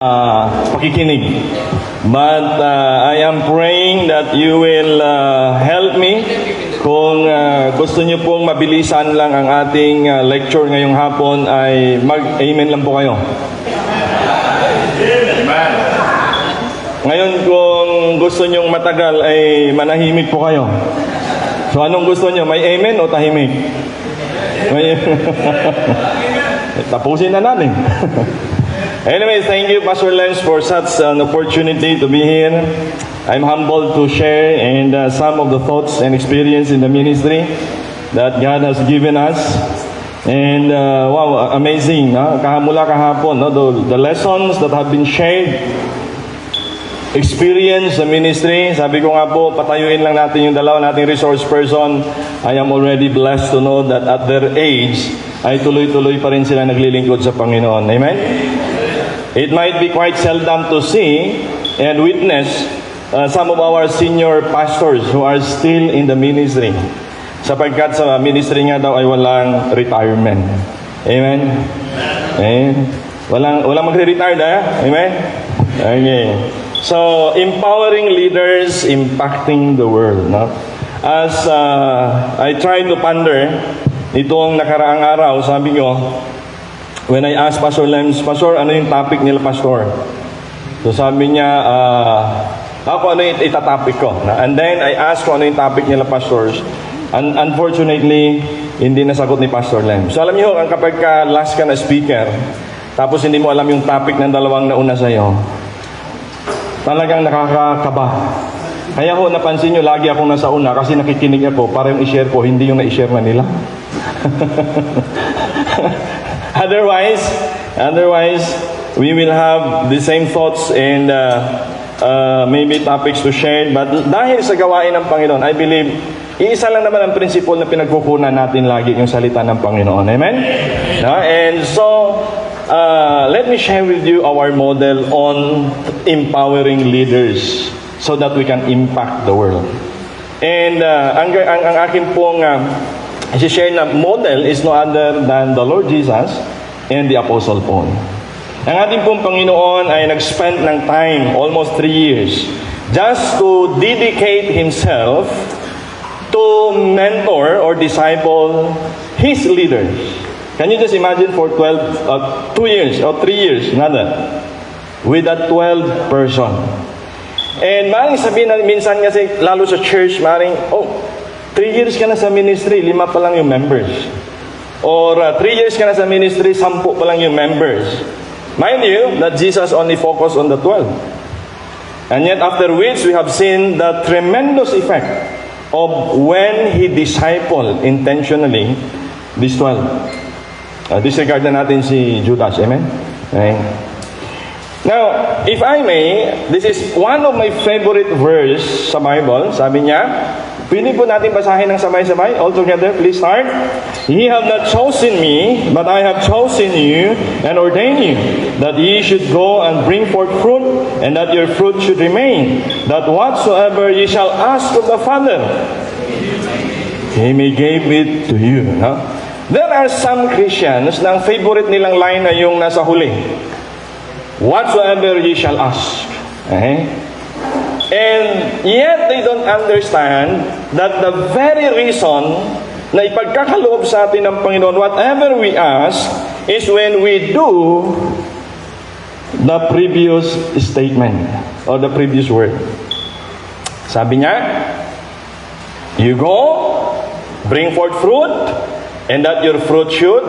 pakikinig. But I am praying that you will help me. Kung gusto niyo pong mabilisan lang ang ating lecture ngayong hapon, ay mag-amen lang po kayo. Amen. Ngayon, kung gusto niyong matagal, ay manahimik po kayo. So, anong gusto niyo? May amen o tahimik? May tapusin na natin. Anyways, thank you, Pastor Lens, for such an opportunity to be here. I'm humbled to share and some of the thoughts and experience in the ministry that God has given us. And wow, amazing. Mula kahapon, the lessons that have been shared, experience sa ministry. Sabi ko nga po, patayuin lang natin yung dalawa nating resource person. I am already blessed to know that at their age, ay tuloy-tuloy pa rin sila naglilingkod sa Panginoon. Amen? It might be quite seldom to see and witness some of our senior pastors who are still in the ministry. Sapagkat sa ministry nga daw ay walang retirement. Amen? Amen? Walang magre-retire na. Amen? Okay. So, empowering leaders, impacting the world. No? As I tried to ponder itong nakaraang araw, sabi ko, when I asked Pastor Lems, Pastor, ano yung topic nila, Pastor? So sabi niya, ako ano yung itatopic ko? And then I asked ko ano yung topic nila, Pastors. And unfortunately, hindi nasagot ni Pastor Lems. So alam niyo, kapag last ka na speaker, tapos hindi mo alam yung topic ng dalawang nauna sa'yo, talagang nakakakaba. Kaya ho, napansin nyo, lagi akong nasa una kasi nakikinig ako para yung i-share ko, hindi yung na-i-share na nila. Otherwise, we will have the same thoughts and maybe topics to share. But dahil sa gawain ng Panginoon, I believe, iisa lang naman ang principle na pinagkukunan natin lagi yung salita ng Panginoon. Amen? No? And so, let me share with you our model on empowering leaders so that we can impact the world. And ang akin pong i-share na model is no other than the Lord Jesus and the Apostle Paul. Ang ating pong Panginoon ay nag-spend ng time, almost 3 years, just to dedicate Himself to mentor or disciple His leaders. Can you just imagine for 2 years or 3 years, with a 12 person. And maring sabihin na minsan kasi, lalo sa church, 3 years ka na sa ministry, 5 pa lang yung members. Or 3 years ka na sa ministry, 10 pa lang yung members. Mind you, that Jesus only focused on the 12. And yet after which, we have seen the tremendous effect of when He discipled intentionally these 12. Disregard na natin si Judas. Amen? Okay. Now, if I may, this is one of my favorite verse sa Bible. Sabi niya, pwede po natin basahin ng sabay-sabay. All together, please start. Ye have not chosen me, but I have chosen you and ordained you, that ye should go and bring forth fruit, and that your fruit should remain, that whatsoever ye shall ask of the Father, He may give it to you. No? There are some Christians na ang favorite nilang line na yung nasa huli. Whatsoever ye shall ask. Okay? And yet they don't understand that the very reason na ipagkakaloob sa atin ng Panginoon, whatever we ask, is when we do the previous statement or the previous word. Sabi niya, you go, bring forth fruit, and that your fruit should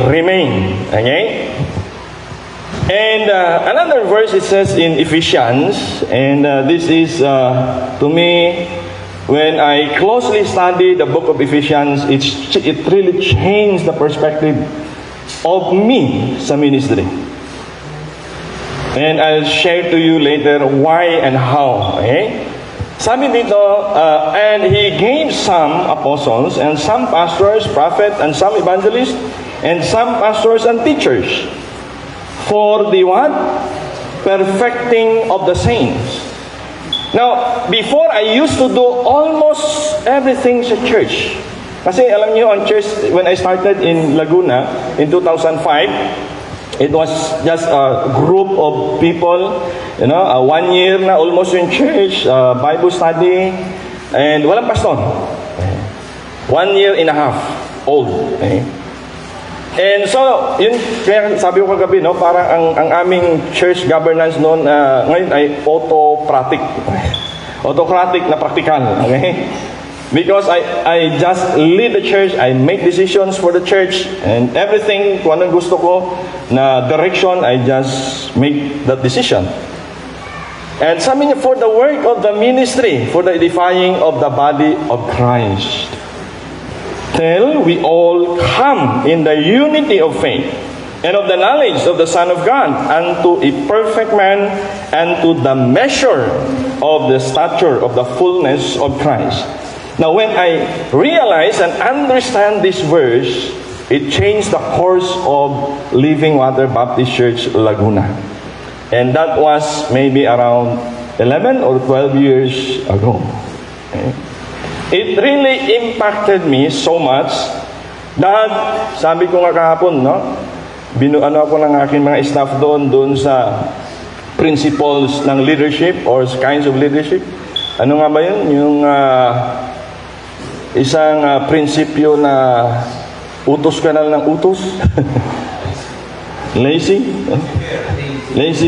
remain. Okay? And another verse, it says in Ephesians, and this is, to me, when I closely study the book of Ephesians, it really changed the perspective of me sa ministry. And I'll share to you later why and how. Okay? Sabi dito, and He gave some apostles, and some pastors, prophets, and some evangelists, and some pastors and teachers, for the what? Perfecting of the saints. Now, before I used to do almost everything sa church. Kasi alam niyo, on church, when I started in Laguna in 2005, It was just a group of people, 1 year na almost in church, Bible study, and walang pastor. 1 year and a half old. And so, yun, kaya sabi ko kagabi, parang ang aming church governance noon, ngayon ay autocratic. Autocratic na practical. Okay? Because I just lead the church, I make decisions for the church, and everything, kung anong gusto ko na direction, I just make that decision. And sabi niya, for the work of the ministry, for the edifying of the body of Christ, till we all come in the unity of faith and of the knowledge of the Son of God, unto a perfect man, and to the measure of the stature of the fullness of Christ. Now, when I realize and understand this verse, it changed the course of Living Water Baptist Church, Laguna. And that was maybe around 11 or 12 years ago. Okay? It really impacted me so much that, sabi ko nga kahapon, binuano ako ng aking mga staff doon sa principles ng leadership or kinds of leadership. Ano nga ba yun? Yung isang prinsipyo na utos ka na lang ng utos. Lazy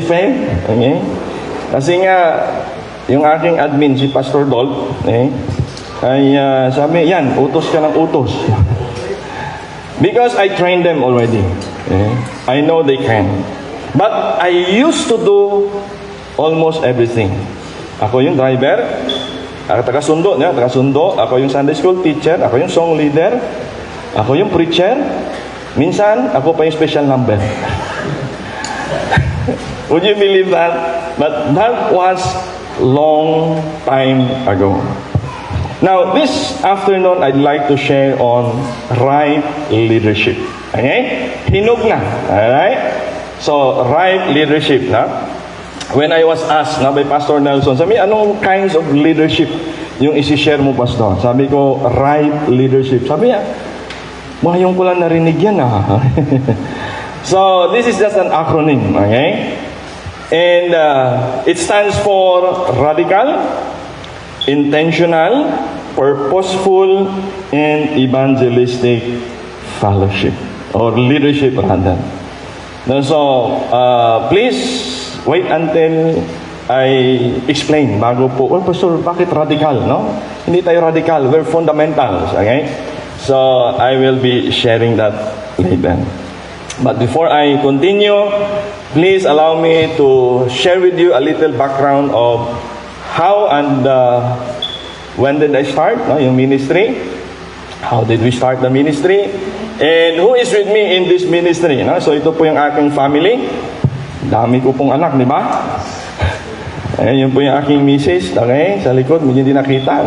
fair. Okay? Kasi nga, yung aking admin, si Pastor Dol, ay sabi, yan, utos ka ng utos. Because I trained them already. I know they can. But I used to do almost everything. Ako yung driver, taga-sundo. Ako yung Sunday school teacher, ako yung song leader, ako yung preacher, minsan, ako pa yung special number. Would you believe that? But that was long time ago. Now, this afternoon, I'd like to share on right leadership. Okay? Hinog na. Alright? So, right leadership na. When I was asked by Pastor Nelson, sabi, anong kinds of leadership yung isi-share mo, Pastor? Sabi ko, right leadership. Sabi niya, ngayon ko lang narinig yan. So, this is just an acronym. Okay? And it stands for radical, intentional, purposeful, and evangelistic fellowship or leadership rather. So, please wait until I explain bago po. Well, Pastor, bakit radical? No? Hindi tayo radical. We're fundamentals. Okay? So, I will be sharing that later. But before I continue, please allow me to share with you a little background of how and when did I start yung ministry? How did we start the ministry? And who is with me in this ministry? So ito po yung aking family. Dami ko pong anak, di ba? Yun po yung aking misis. Okay? Sa likod, medyo hindi nakita.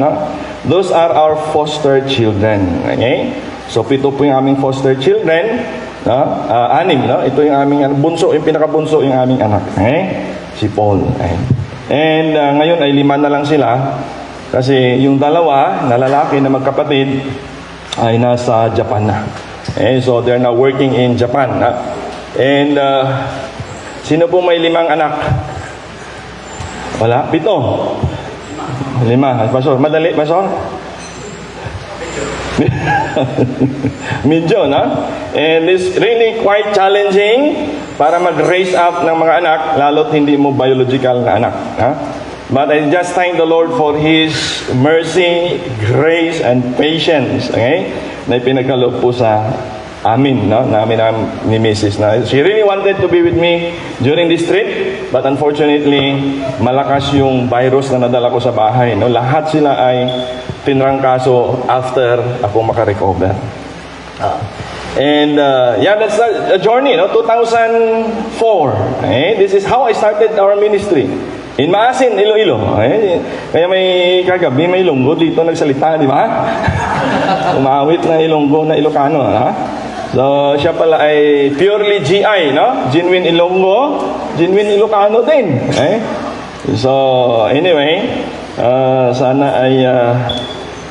Those are our foster children. Okay? So 7 po yung aming foster children. 6. Ito yung aming bunso, yung pinakabunso yung aming anak. Okay? Si Paul. Okay? And ngayon ay 5 na lang sila. Kasi yung 2 na lalaki na magkapatid ay nasa Japan na. Okay? So they're now working in Japan. And sino po may 5 anak? Wala? 7. 5. Pastor, madali, Pastor? Medyo, And it's really quite challenging para mag-raise up ng mga anak, lalo't hindi mo biological na anak. But I just thank the Lord for His mercy, grace, and patience. Okay? Na ipinagkaloob po sa amin, namin ni Mrs. She really wanted to be with me during this trip, but unfortunately, malakas yung virus na nadala ko sa bahay. Lahat sila ay tinrangkaso after ako makarecover. And that's a journey, 2004. Okay? This is how I started our ministry. In Maasin, Iloilo. Okay? Kaya may kagabi, may Ilonggo dito nagsalita, di ba? Umawit na Ilonggo na Ilocano. So, siya pala ay purely GI, Genuine Ilonggo, Genuine Ilocano din. Okay? So, anyway, sana ay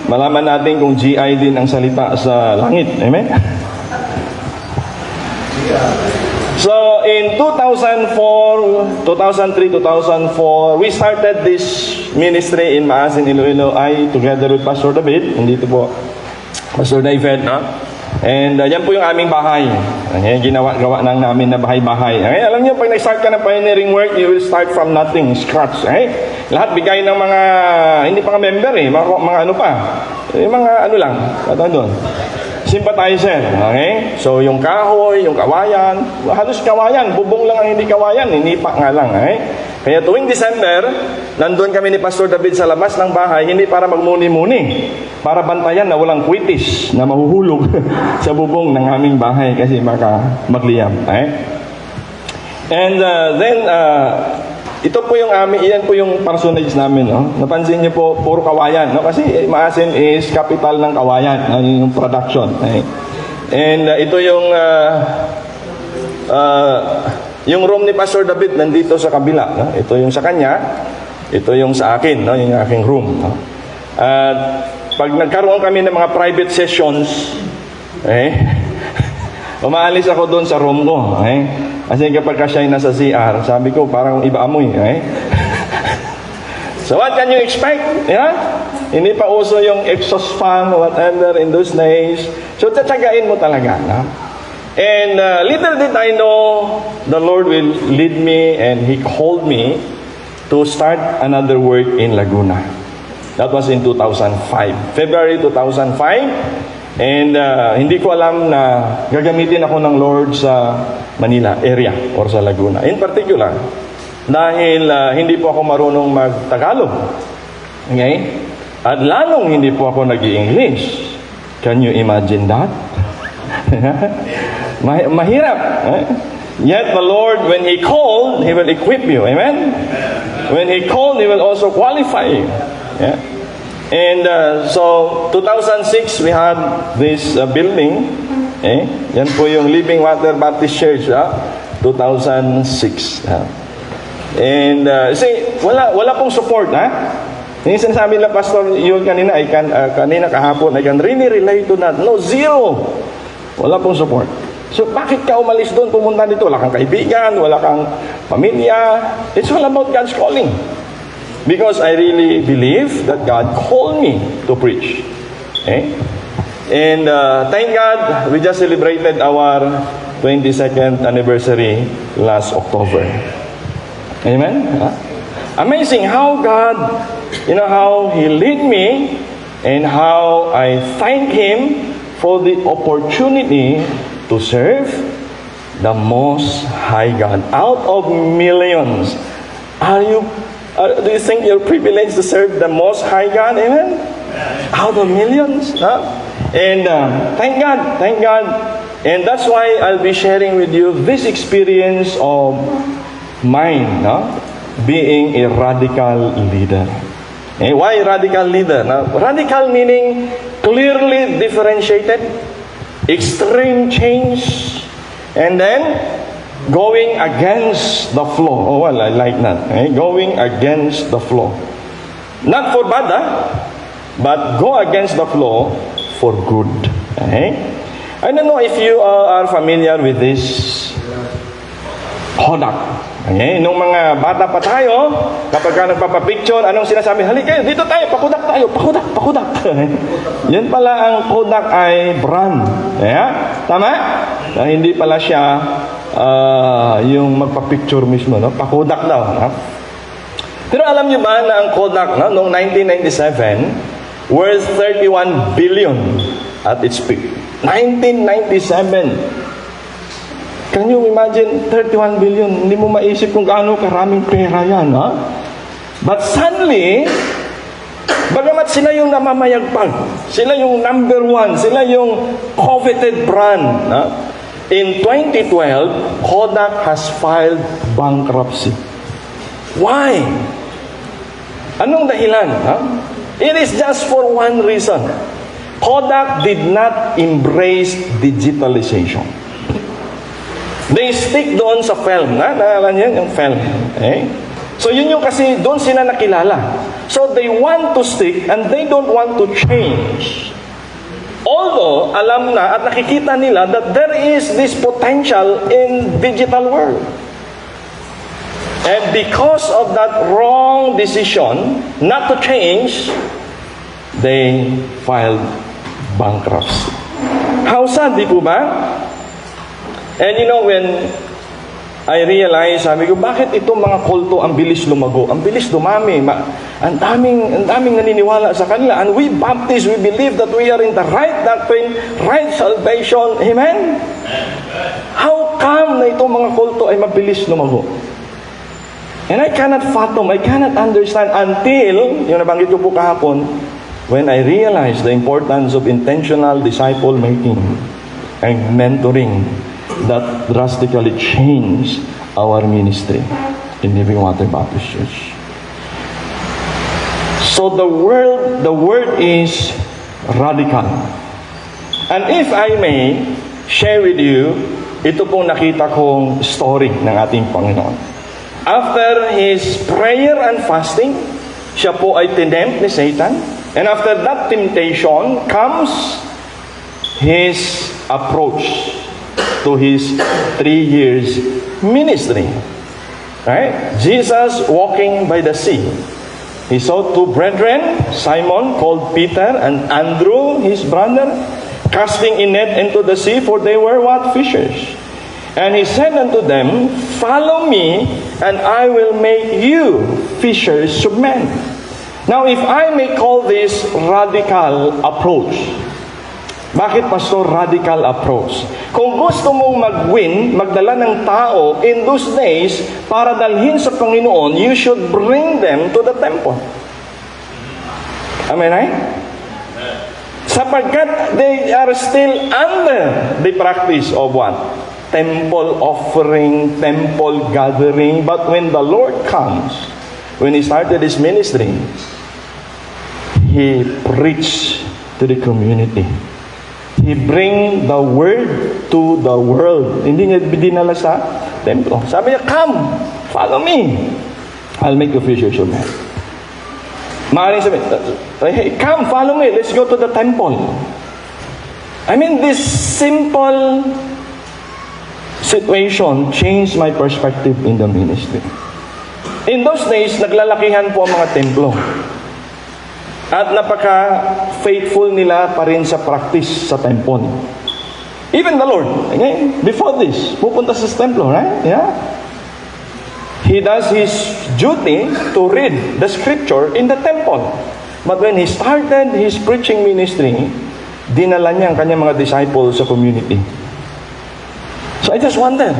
malaman natin kung GI din ang salita sa langit. Amen? So in 2003, 2004, we started this ministry in Maasin, Iloilo. I, together with Pastor David, nandito po, Pastor David, no? And yan po yung aming bahay. Yan, gawa ng namin na bahay-bahay. Okay? Alam niyo, pag nag-start ka ng pioneering work, you will start from nothing, scratch. Okay? Lahat bigay ng mga, hindi pa nga member mga ano pa. Mga ano lang, ano doon. Sympathizer, okay? So, yung kahoy, yung kawayan, halos kawayan, bubong lang ang hindi kawayan, hinipa nga lang, okay? Kaya tuwing December, nandun kami ni Pastor David sa labas ng bahay, hindi para magmuni-muni, para bantayan na walang kwitis na mahuhulog sa bubong ng aming bahay kasi baka magliyam, okay? And then, ito po yung iyan po yung personage namin, no? Napansin niyo po, puro kawayan, no? Kasi Maasin is capital ng kawayan, yung production. Okay? And ito yung room ni Pastor David nandito sa kabila, no? Ito yung sa kanya, ito yung sa akin, no? Yung aking room, no? At pag nagkaroon kami ng mga private sessions, umaalis ako doon sa room ko, Kasi kapag siya ay nasa CR, sabi ko, parang iba amoy, So what can you expect? Yeah? Hindi pa uso yung exhaust fan, whatever, in those days. So tatsagain mo talaga. No? And little did I know, the Lord will lead me and He called me to start another work in Laguna. That was in 2005. February 2005. And hindi ko alam na gagamitin ako ng Lord sa Manila area or sa Laguna. In particular, dahil hindi po ako marunong mag-Tagalog. Okay? At lalong hindi po ako nag-i-English. Can you imagine that? Mahirap. Yet the Lord, when He called, He will equip you. Amen? When He called, He will also qualify you. Yeah? And so, 2006, we had this building. Yan po yung Living Water Baptist Church. 2006. And see, wala pong support. Yung sinasabi nila, Pastor, yun kanina, kanina kahapon, I can really relate to that. No, zero. Wala pong support. So, bakit ka umalis doon, pumunta dito? Wala kang kaibigan, wala kang pamilya. It's all about God's calling. Because I really believe that God called me to preach. And thank God, we just celebrated our 22nd anniversary last October. Amen? Amazing how God, how He lead me and how I thank Him for the opportunity to serve the Most High God. Out of millions, do you think you're privileged to serve the Most High God? Amen? Out of millions. And thank God. And that's why I'll be sharing with you this experience of mine, being a radical leader. Why radical leader? Radical meaning clearly differentiated, extreme change, and then going against the flow. Oh, well, I like that. Going against the flow. Not for bad, but go against the flow for good. I don't know if you are familiar with this Kodak. Nung mga bata pa tayo, kapag ka nagpapapicture, anong sinasabi? Halika kayo, dito tayo, pakudak. Yan pala ang Kodak ay brand. Tama? Hindi pala siya yung magpa-picture mismo, pakudak daw. Pero alam niyo ba na ang Kodak noong 1997 worth 31 billion at its peak. 1997. Can you imagine 31 billion? Hindi mo maisip kung gaano karaming pera yan, But suddenly, bagamat sila yung namamayagpag, sila yung number one, sila yung coveted brand, in 2012, Kodak has filed bankruptcy. Why? Anong dahilan? It is just for one reason. Kodak did not embrace digitalization. They stick doon sa film. Naalala niyo yung film. So yun yung kasi doon sila nakilala. So they want to stick and they don't want to change. Although, alam na at nakikita nila that there is this potential in digital world. And because of that wrong decision not to change, they filed bankruptcy. How sad, di po ba? And when I realize, sabi ko, bakit itong mga kulto ang bilis lumago? Ang bilis dumami. Ang daming naniniwala sa kanila. And we Baptists, we believe that we are in the right doctrine, right salvation. Amen? How come na itong mga kulto ay mabilis lumago? And I cannot fathom, I cannot understand until, yung nabanggit ko po kahapon, when I realized the importance of intentional disciple making and mentoring that drastically changed our ministry in Living Water Baptist Church. So the word is radical. And if I may share with you, ito pong nakita kong story ng ating Panginoon. After His prayer and fasting, siya po ay tinempt ni Satan. And after that temptation comes His approach to His 3 years ministry. Right? Jesus walking by the sea. He saw two brethren, Simon called Peter and Andrew his brother, casting a net into the sea, for they were what? Fishers. And He said unto them, follow me, and I will make you fishers of men. Now, if I may call this radical approach. Bakit, Pastor, radical approach? Kung gusto mong mag-win, magdala ng tao in those days para dalhin sa Panginoon, you should bring them to the temple. Am I right? Sapagkat they are still under the practice of what? Temple offering, temple gathering. But when the Lord comes, when He started His ministry, He preached to the community. He bring the word to the world. Hindi niya dinala sa templo. Sabi niya, come, follow me. I'll make you fishers of men. Maaaring sabi, hey, come, follow me. Let's go to the temple. I mean, this simple situation changed my perspective in the ministry. In those days, naglalakihan po ang mga templo. At napaka-faithful nila pa rin sa practice sa temple. Even the Lord, okay? Before this, pupunta sa templo, right? Yeah? He does His duty to read the scripture in the temple. But when He started His preaching ministry, dinala niya ang kanyang mga disciples sa community. So I just wonder,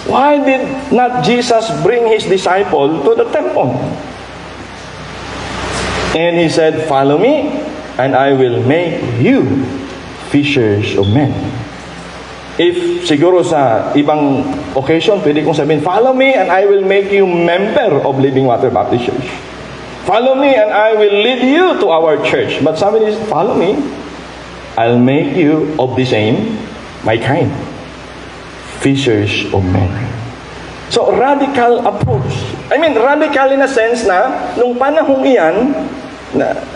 why did not Jesus bring His disciple to the temple? And He said, follow me, and I will make you fishers of men. If siguro sa ibang occasion, pwede kong sabihin, follow me, and I will make you member of Living Water Baptist Church. Follow me, and I will lead you to our church. But somebody says, follow me, I'll make you of the same, my kind. Fishers of men. So, radical approach. I mean, radical in a sense na, nung panahong iyan,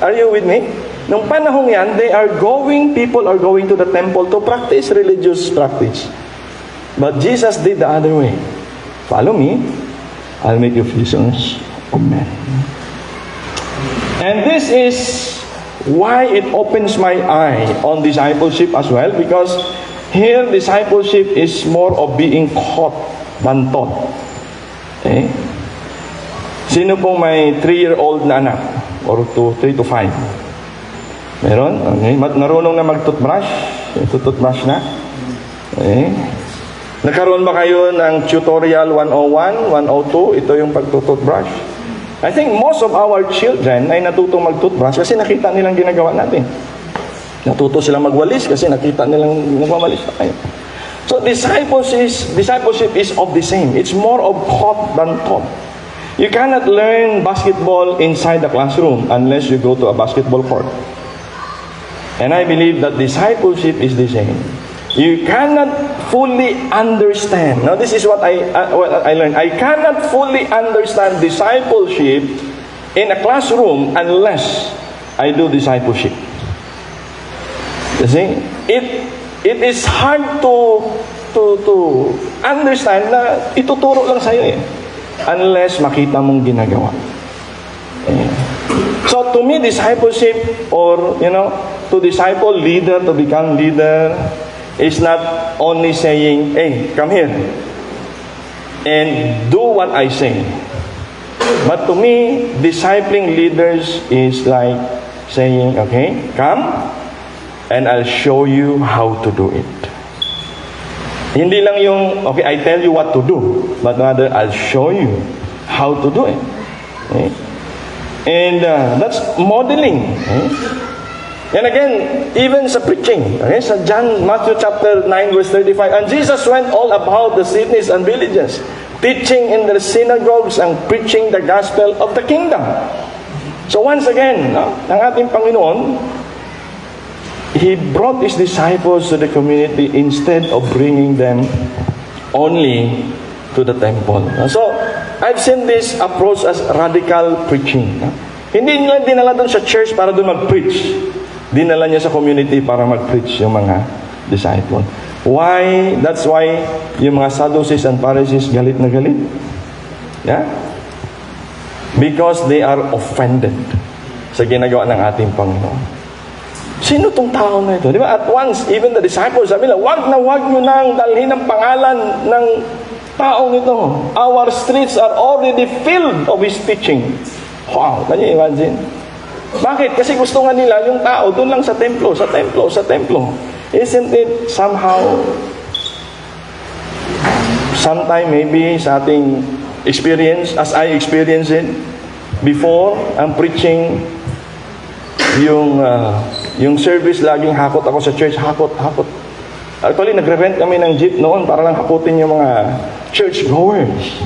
are you with me? Nung panahong yan, people are going to the temple to practice religious practice. But Jesus did the other way. Follow me, I'll make you fishers of men. And this is why it opens my eye on discipleship as well, because here discipleship is more of being caught than taught. Okay? Sino pong may 3-year-old na anak? Or 3 to 5? Meron? Okay. Narunong na mag-toothbrush? Toothbrush na? Okay. Nagkaroon ba kayo ng tutorial 101, 102? Ito yung pag-toothbrush. I think most of our children ay natutong mag-toothbrush kasi nakita nilang ginagawa natin. Natuto silang magwalis kasi nakita nilang nagwawalis na kayo. So discipleship is of the same. It's more of caught than taught. You cannot learn basketball inside the classroom unless you go to a basketball court. And I believe that discipleship is the same. You cannot fully understand. Now this is what I learned. I cannot fully understand discipleship in a classroom unless I do discipleship. You see, it is hard to understand na ituturo lang sa'yo unless makita mong ginagawa. So to me, discipleship or, to disciple leader, to become leader, is not only saying, hey, come here and do what I say. But to me, discipling leaders is like saying, okay, come and I'll show you how to do it. Hindi lang yung, okay, I tell you what to do, but rather I'll show you how to do it. Okay? And that's modeling. Okay? And again, even sa preaching, okay? Sa Matthew chapter 9 verse 35, and Jesus went all about the cities and villages, teaching in their synagogues and preaching the gospel of the kingdom. So once again, ang ating Panginoon, He brought His disciples to the community instead of bringing them only to the temple. So, I've seen this approach as radical preaching. Hindi nila dinala doon sa church para doon mag-preach. Dinala niya sa community para mag-preach yung mga disciple. Why? That's why yung mga Sadducees and Pharisees galit na galit. Yeah? Because they are offended sa ginagawa ng ating Panginoon. Sino tong tao na ito? Di ba? At once, even the disciples, sabi nila, wag nyo nang dalhin ang pangalan ng taong ito. Our streets are already filled of His teaching. Wow, can you imagine? Bakit? Kasi gusto nga nila yung tao doon lang sa templo, sa templo, sa templo. Isn't it somehow, sometime maybe sa ating experience, as I experienced it before, I'm preaching yung service, laging hakot ako sa church, hakot. Actually, nagre-rent kami ng jeep noon para lang hakutin yung mga church goers.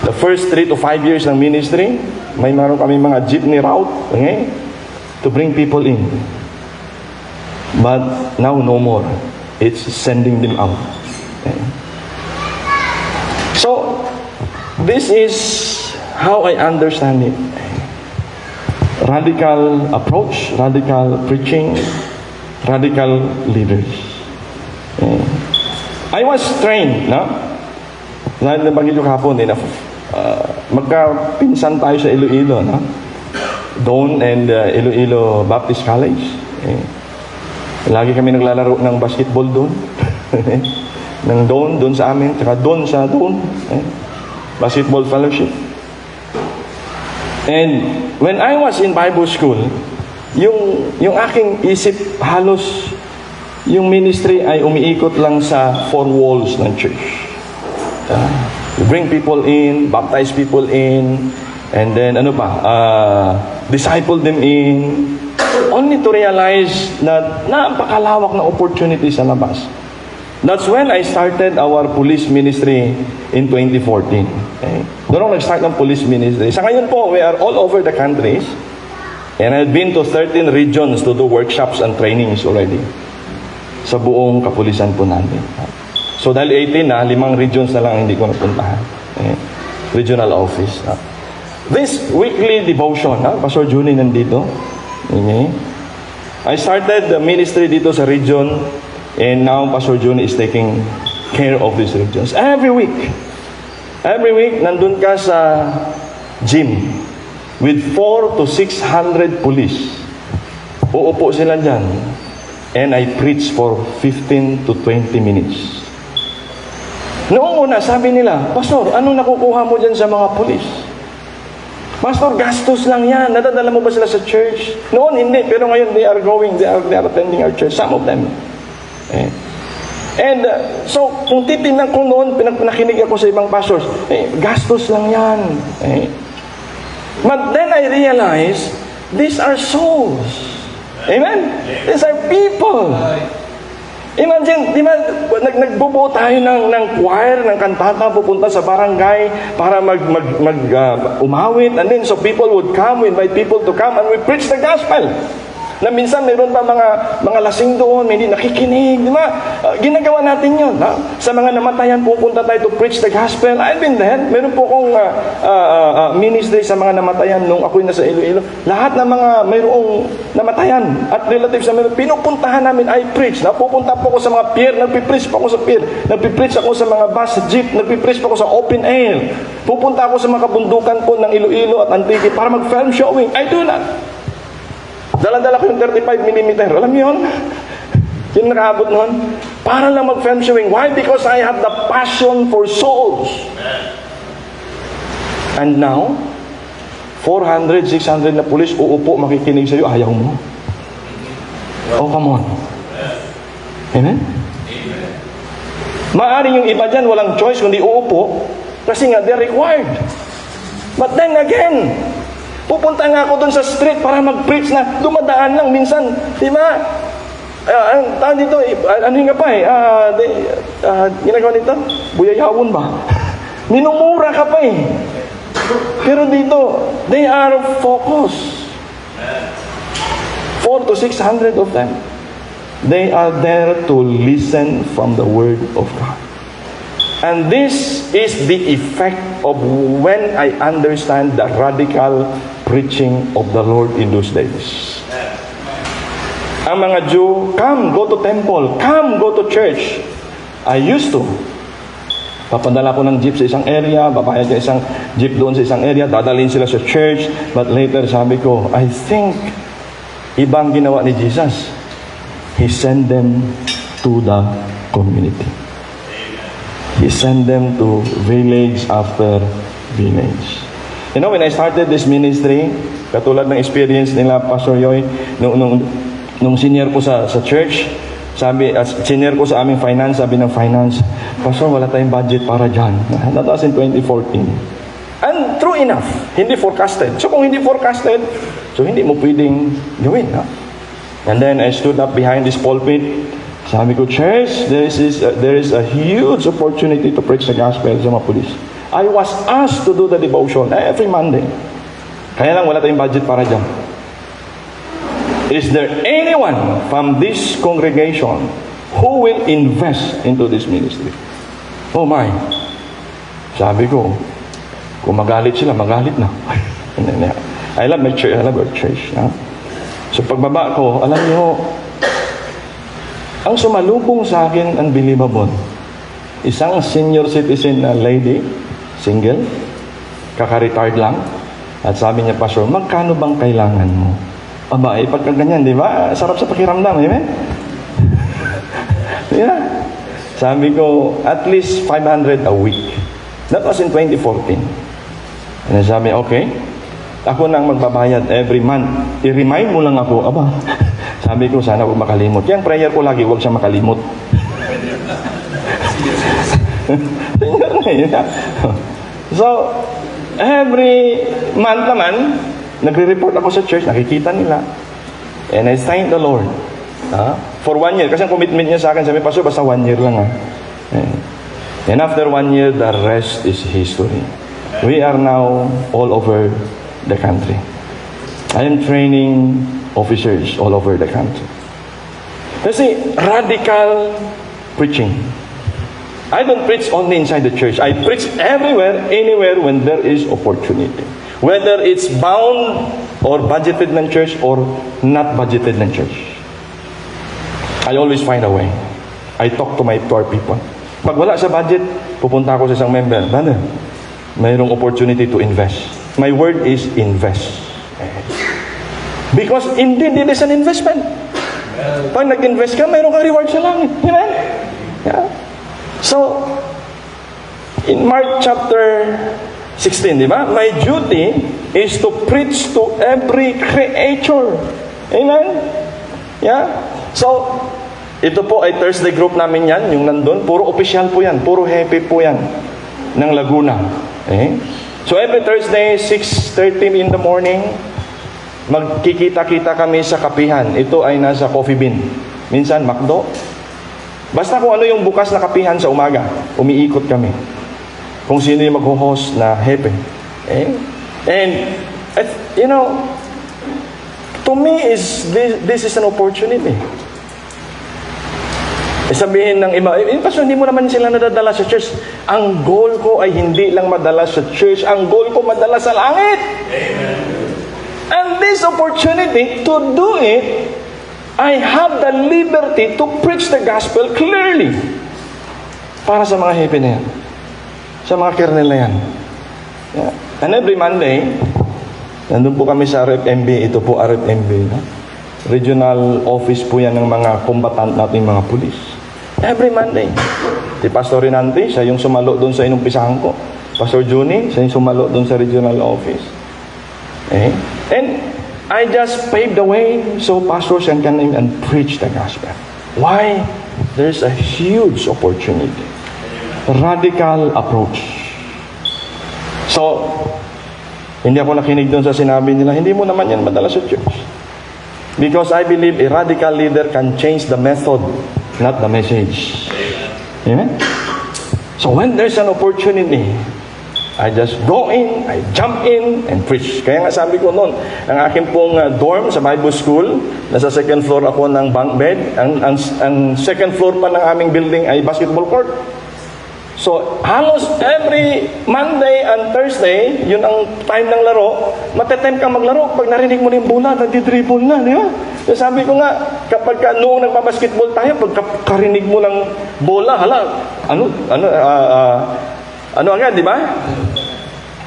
The first 3 to 5 years ng ministry, may meron kami mga jeepney route, okay, to bring people in. But now, no more. It's sending them out. Okay. So, this is how I understand it. Radical approach, radical preaching, radical leaders. I was trained, dahil nabanggit yung kahapon, magkapinsan tayo sa Iloilo, Doon and Iloilo Baptist College. Lagi kami naglalaro ng basketball doon. Ng doon sa amin, tsaka doon sa doon. Basketball fellowship. And when I was in Bible school, yung aking isip halos yung ministry ay umiikot lang sa 4 walls ng church. You bring people in, baptize people in, and then disciple them in, only to realize that napakalawak na opportunity sa labas. That's when I started our police ministry in 2014. Okay? Doon ako nag-start ng police ministry. Sa ngayon po, we are all over the countries. And I've been to 13 regions to do workshops and trainings already. Sa buong kapulisan po natin. So dahil 18 5 regions na lang hindi ko napuntahan. Okay? Regional office. This weekly devotion, Pastor Junie nandito. Okay? I started the ministry dito sa region. And now, Pastor Juni is taking care of these regions. Every week, nandun ka sa gym with 400 to 600 police. Uupo sila dyan. And I preach for 15 to 20 minutes. Noong una, sabi nila, Pastor, anong nakukuha mo dyan sa mga police? Pastor, gastos lang yan. Nadadala mo ba sila sa church? Noon, hindi. Pero ngayon, they are going. They are attending our church. Some of them. And so, kung titingnan ko noon, nakinig ako sa ibang pastors, gastos lang yan. But then I realized, these are souls. Amen? These are people. Imagine, di ba, nagbubuo tayo ng choir, ng kantata, pupunta sa barangay para umawit, and then so people would come, we invite people to come, and we preach the gospel. Na minsan mayroon pa mga lasing doon, may hindi nakikinig, di ba? Ginagawa natin yun. Sa mga namatayan, pupunta tayo to preach the gospel. I've been there. Meron po akong ministry sa mga namatayan nung ako'y nasa Iloilo. Lahat ng mga mayroong namatayan at relatives na mayroon, pinupuntahan namin, I preach. Napupunta po ako sa mga pier, nagpipreach pa ako sa pier. Nagpipreach ako sa mga bus, jeep, nagpipreach pa ako sa open air. Pupunta ako sa mga kabundukan po ng Iloilo at Antique para mag-film showing. I do that. Dala-dala ko yung 35mm. Alam niyo yun? Yung nakaabot nun. Para lang mag-film showing. Why? Because I have the passion for souls. And now, 400, 600 na pulis uupo, makikinig sa'yo, ayaw mo. Oh, come on. Amen? Maaring yung iba dyan, walang choice kundi uupo, kasi nga, they're required. But then again, pupunta nga ako dun sa street para mag-preach na dumadaan lang minsan. Di ba? Ang tawag dito, ano yung nga pa ginagawa nito? Buyayawon ba? Minumura ka pa eh. Pero dito, they are focused. 400 to 600 of them. They are there to listen from the Word of God. And this is the effect of when I understand the radical preaching of the Lord in those days. Ang mga Jew, come, go to temple. Come, go to church. I used to. Papadala ko ng jeep sa isang area, babayad ka isang jeep doon sa isang area, dadalhin sila sa church. But later, sabi ko, I think, ibang ginawa ni Jesus. He sent them to the community. He sent them to village after village. You know, when I started this ministry, katulad ng experience nila, Pastor Yoy, nung senior ko sa church, sabi, senior ko sa aming finance, sabi ng finance, Pastor, wala tayong budget para dyan. That was in 2014. And true enough, hindi forecasted. So kung hindi forecasted, so hindi mo pwedeng gawin. Ha? And then I stood up behind this pulpit. Sabi ko, church, there is a huge opportunity to preach the gospel sa mga pulis. I was asked to do the devotion every Monday. Kaya lang wala tayong budget para dyan. Is there anyone from this congregation who will invest into this ministry? Oh my. Sabi ko, kung magalit sila, magalit na. I love my church. I love our church. Ha? So pagbaba ko, alam niyo, ang sumalubong sa akin, unbelievable. Isang senior citizen na lady, single, kaka-retired lang, at sabi niya, Pastor, magkano bang kailangan mo? Aba, pagka ganyan, di ba? Sarap sa pakiramdam, amen? Yeah. Sabi ko, at least 500 a week. That was in 2014. And sabi, okay, ako nang magbabayad every month. I-remind mo lang ako, aba, sabi ko, sana huwag makalimot. Yan, prayer ko lagi, huwag siya makalimot. So, every month naman, nagre-report ako sa church, nakikita nila. And I thank the Lord. For 1 year. Kasi ang commitment niya sa akin, sabi, Pastor, basta 1 year lang. And after 1 year, the rest is history. We are now all over the country. I am training officers all over the country. Kasi radical preaching. I don't preach only inside the church. I preach everywhere, anywhere when there is opportunity. Whether it's bound or budgeted ng church or not budgeted ng church. I always find a way. I talk to our people. Pag wala sa budget, pupunta ako sa isang member. Brother, mayroong opportunity to invest. My word is invest. Because indeed, it is an investment. Pag nag-invest ka, mayroong ka reward sa langit. Amen? Yeah. So, in Mark chapter 16, di ba? My duty is to preach to every creature. Amen? Yeah? So, ito po ay Thursday group namin yan, yung nandun. Puro official po yan. Puro happy po yan. Ng Laguna. Okay? So, every Thursday, 6:30 in the morning, magkikita-kita kami sa kapihan. Ito ay nasa Coffee Bean. Minsan, McDo. Basta kung ano yung bukas na kapihan sa umaga, umiikot kami. Kung sino yung mag-host na happy. And, you know, to me, this is an opportunity. Sabihin ng iba, Pastor, hindi mo naman sila nadadala sa church. Ang goal ko ay hindi lang madala sa church. Ang goal ko madala sa langit. Amen. And this opportunity to do it, I have the liberty to preach the gospel clearly. Para sa mga happy na yan. Sa mga kernel na yan. Yeah. And every Monday, nandun po kami sa RFMB. Ito po RFMB. No? Regional office po yan ng mga combatant nating mga pulis. Every Monday. Si Pastor Rinante, siya yung sumalo doon sa inumpisahan ko. Pastor Juni, siya yung sumalo doon sa regional office. And I just paved the way so pastors can come and preach the gospel. Why? There's a huge opportunity. Radical approach. So, hindi ako nakinig doon sa sinabi nila, hindi mo naman yan madala sa church. Because I believe a radical leader can change the method, not the message. Amen? So when there's an opportunity, I just go in, I jump in, and preach. Kaya nga sabi ko noon, ang aking pong dorm sa Bible School, nasa second floor ako ng bunk bed. Ang second floor pa ng aming building ay basketball court. So, halos every Monday and Thursday, yun ang time ng laro, matetempt kang maglaro. Pag narinig mo na yung bola, nagdi-dribble na, di ba? So, sabi ko nga, kapag noong nagbabasketball tayo, pag karinig mo ng bola, ano agad, di ba?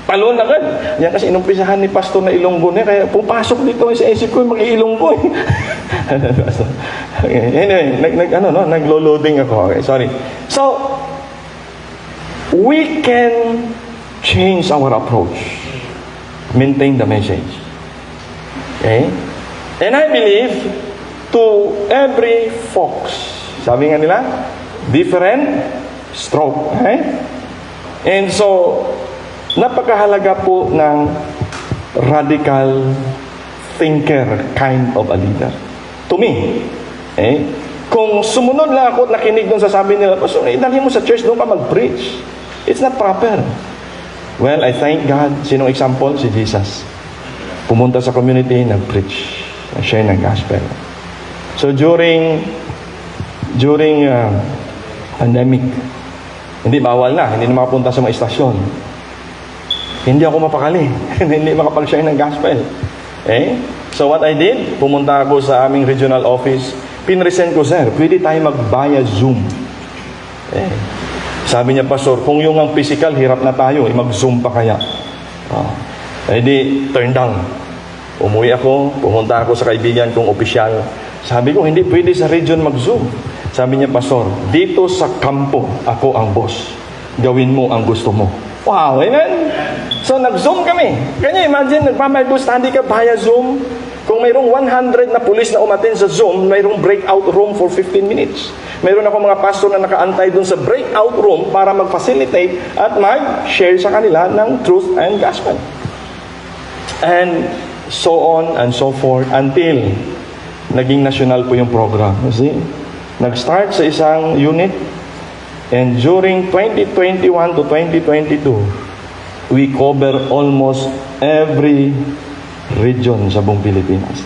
Talon agad. Yan kasi inumpisahan ni Pastor na Ilonggo niya, kaya pupasok dito sa isip ko, mag-iilonggo. Anyway, naglo-loading ako. Okay, sorry. So, we can change our approach. Maintain the message. Okay? And I believe to every fox, sabi nga nila, different stroke. Okay? And so, napakahalaga po ng radical thinker kind of a leader. To me, kung sumunod lang ako at nakinig doon sa sabi nila, Pastor, idalhin mo sa church, doon ka mag-preach. It's not proper. Well, I thank God. Sinong example? Si Jesus. Pumunta sa community, nag-preach, nag-share ng gospel. So during pandemic, hindi bawal na, hindi na makapunta sa mga istasyon. Hindi ako mapakali. Hindi makapag-share ng gospel. So what I did, pumunta ako sa aming regional office. Pinresent ko, sir, pwede tayo mag-via Zoom. Sabi niya, Pastor, kung yung ang physical, hirap na tayo, mag-Zoom pa kaya. Di, turn down. Umuwi ako, pumunta ako sa kaibigan kong opisyal. Sabi ko, hindi pwede sa region mag-Zoom. Sabi niya, Pastor, dito sa kampo, ako ang boss. Gawin mo ang gusto mo. Wow, amen? So, nag-Zoom kami. Can you imagine, nagpa-Bible study ka via Zoom? Kung mayroong 100 na pulis na umattend sa Zoom, mayroong breakout room for 15 minutes. Mayroon ako mga pastor na nakaantay dun sa breakout room para mag-facilitate at mag-share sa kanila ng truth and gospel. And so on and so forth until naging national po yung program. You see? Nag-start sa isang unit and during 2021 to 2022, we cover almost every region sa buong Pilipinas.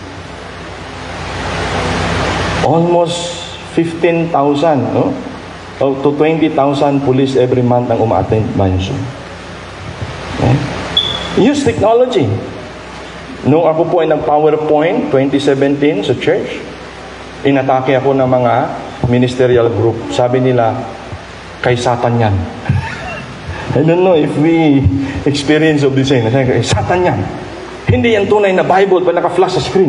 Almost 15,000 to 20,000 police every month ang uma-attend by Zoom. Use technology. Nung ako po ay nag-PowerPoint 2017 sa church, inatake ako ng mga ministerial group. Sabi nila, kay Satan yan. I don't know if we experience of this thing. Kay Satan yan. Hindi yan tunay na Bible pa naka-flash sa screen.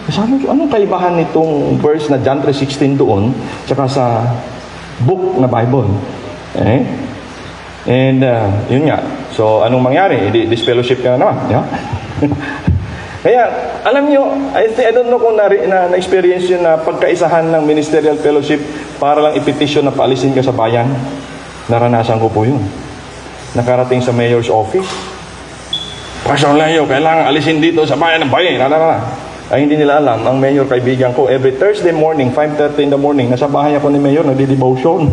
Sabi ko, anong kaibahan nitong verse na John 3:16 doon tsaka sa book na Bible? And yun nga. So, anong mangyari? Disfellowship ka na naman. Yeah? Kaya, alam nyo, I don't know kung na-experience yun na pagkaisahan ng ministerial fellowship para lang ipetisyon na paalisin ka sa bayan. Naranasan ko po yun. Nakarating sa mayor's office. Pastor Leo, kailangan alisin dito sa bayan ng bayan. Ay hindi nila alam, ang mayor kaibigan ko, every Thursday morning, 5:30 in the morning, nasa bahay ako ni mayor, nagdi-devotion.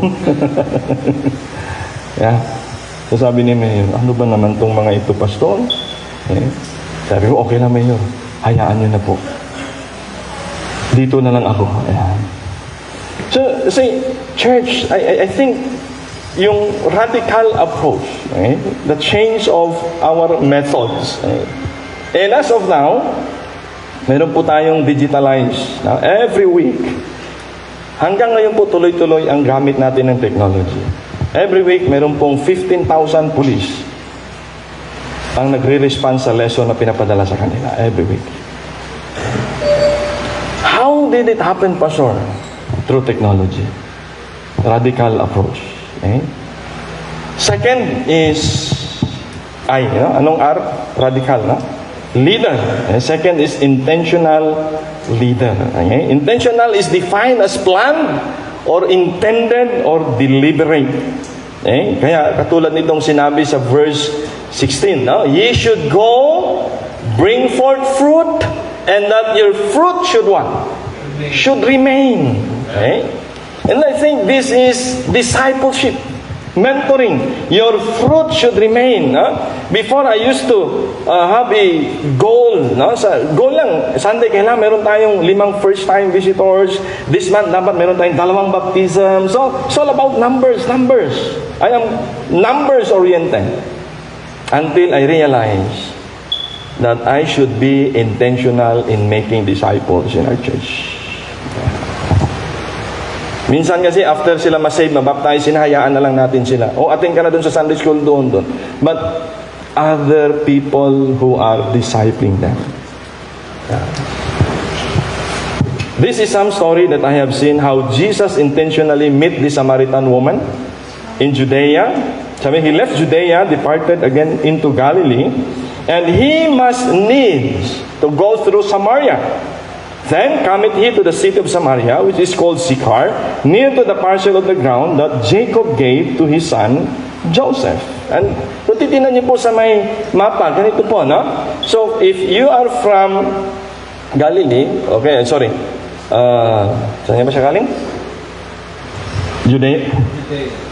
Yeah. So sabi ni mayor, ano ba naman tong mga ito, pastor? Sabi ko, okay na mayor, hayaan nyo na po. Dito na lang ako. Ayan. So, see, church, I think yung radical approach, the change of our methods. And as of now, meron po tayong digitalized. Now, every week, hanggang ngayon po tuloy-tuloy ang gamit natin ng technology. Every week, meron pong 15,000 police ang nagre-respond sa lesson na pinapadala sa kanila every week. How did it happen, Pastor? Through technology. Radical approach. Second is anong R? Radical, no? Leader. Second is intentional leader. Intentional is defined as planned or intended or deliberate. Kaya katulad nitong sinabi sa verse 16, no? Ye should go, bring forth fruit, and that your fruit should what? Should remain. And I think this is discipleship. Mentoring. Your fruit should remain. Before, I used to have a goal. Goal lang. Sunday, kailangan meron tayong 5 first-time visitors. This month, dapat meron tayong 2 baptism. So, it's all about numbers. I am numbers-oriented. Until I realize that I should be intentional in making disciples in our church. Minsan kasi after sila masave, mabaptize, sinahayaan na lang natin sila. Attend ka na dun sa Sunday school doon. But other people who are discipling them. This is some story that I have seen how Jesus intentionally met the Samaritan woman in Judea. Sabi, he left Judea, departed again into Galilee, and he must needs to go through Samaria. Then cometh he to the city of Samaria, which is called Sychar, near to the parcel of the ground that Jacob gave to his son Joseph. And kung titignan niyo po sa may mapa, ganito po, no? So, if you are from Galilee, saan ba siya galing?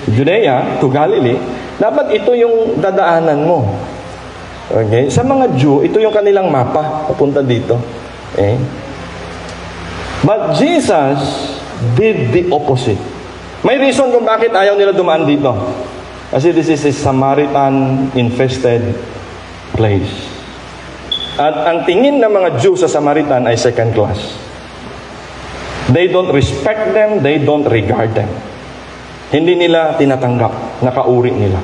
Judea to Galilee, dapat ito yung dadaanan mo. Okay? Sa mga Jew, ito yung kanilang mapa, papunta dito. Okay? But Jesus did the opposite. May reason kung bakit ayaw nila dumaan dito. Kasi this is a Samaritan-infested place. At ang tingin ng mga Jew sa Samaritan ay second class. They don't respect them, they don't regard them. Hindi nila tinatanggap, nakauri nila.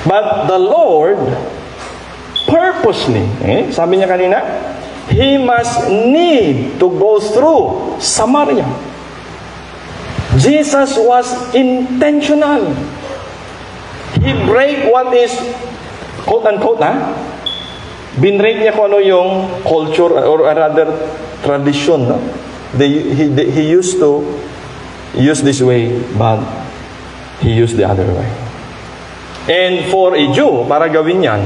But the Lord, purposely, sabi niya kanina, He must need to go through Samaria. Jesus was intentional. He break what is, quote-unquote, binrake niya kung ano yung culture, or rather, tradition. No? He used to use this way, but he used the other way. And for a Jew, para gawin yan,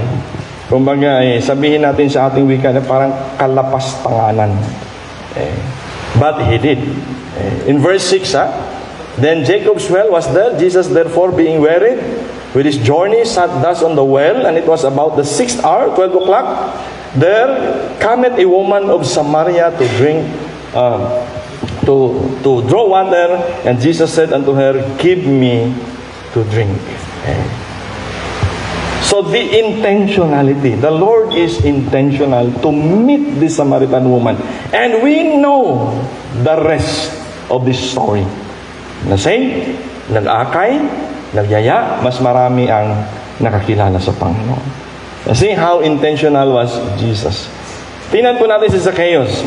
kumbaga, sabihin natin sa ating wika na parang kalapas-tanganan. But he did. In verse 6, then Jacob's well was there. Jesus therefore being wearied with his journey sat thus on the well, and it was about the 6th hour, 12 o'clock. There cometh a woman of Samaria to drink, to draw water, and Jesus said unto her, give me to drink. So the intentionality, the Lord is intentional to meet the Samaritan woman. And we know the rest of this story. Nasave, nag-akay, nagyaya, mas marami ang nakakilala sa Panginoon. See how intentional was Jesus. Tingnan po natin si Zacchaeus.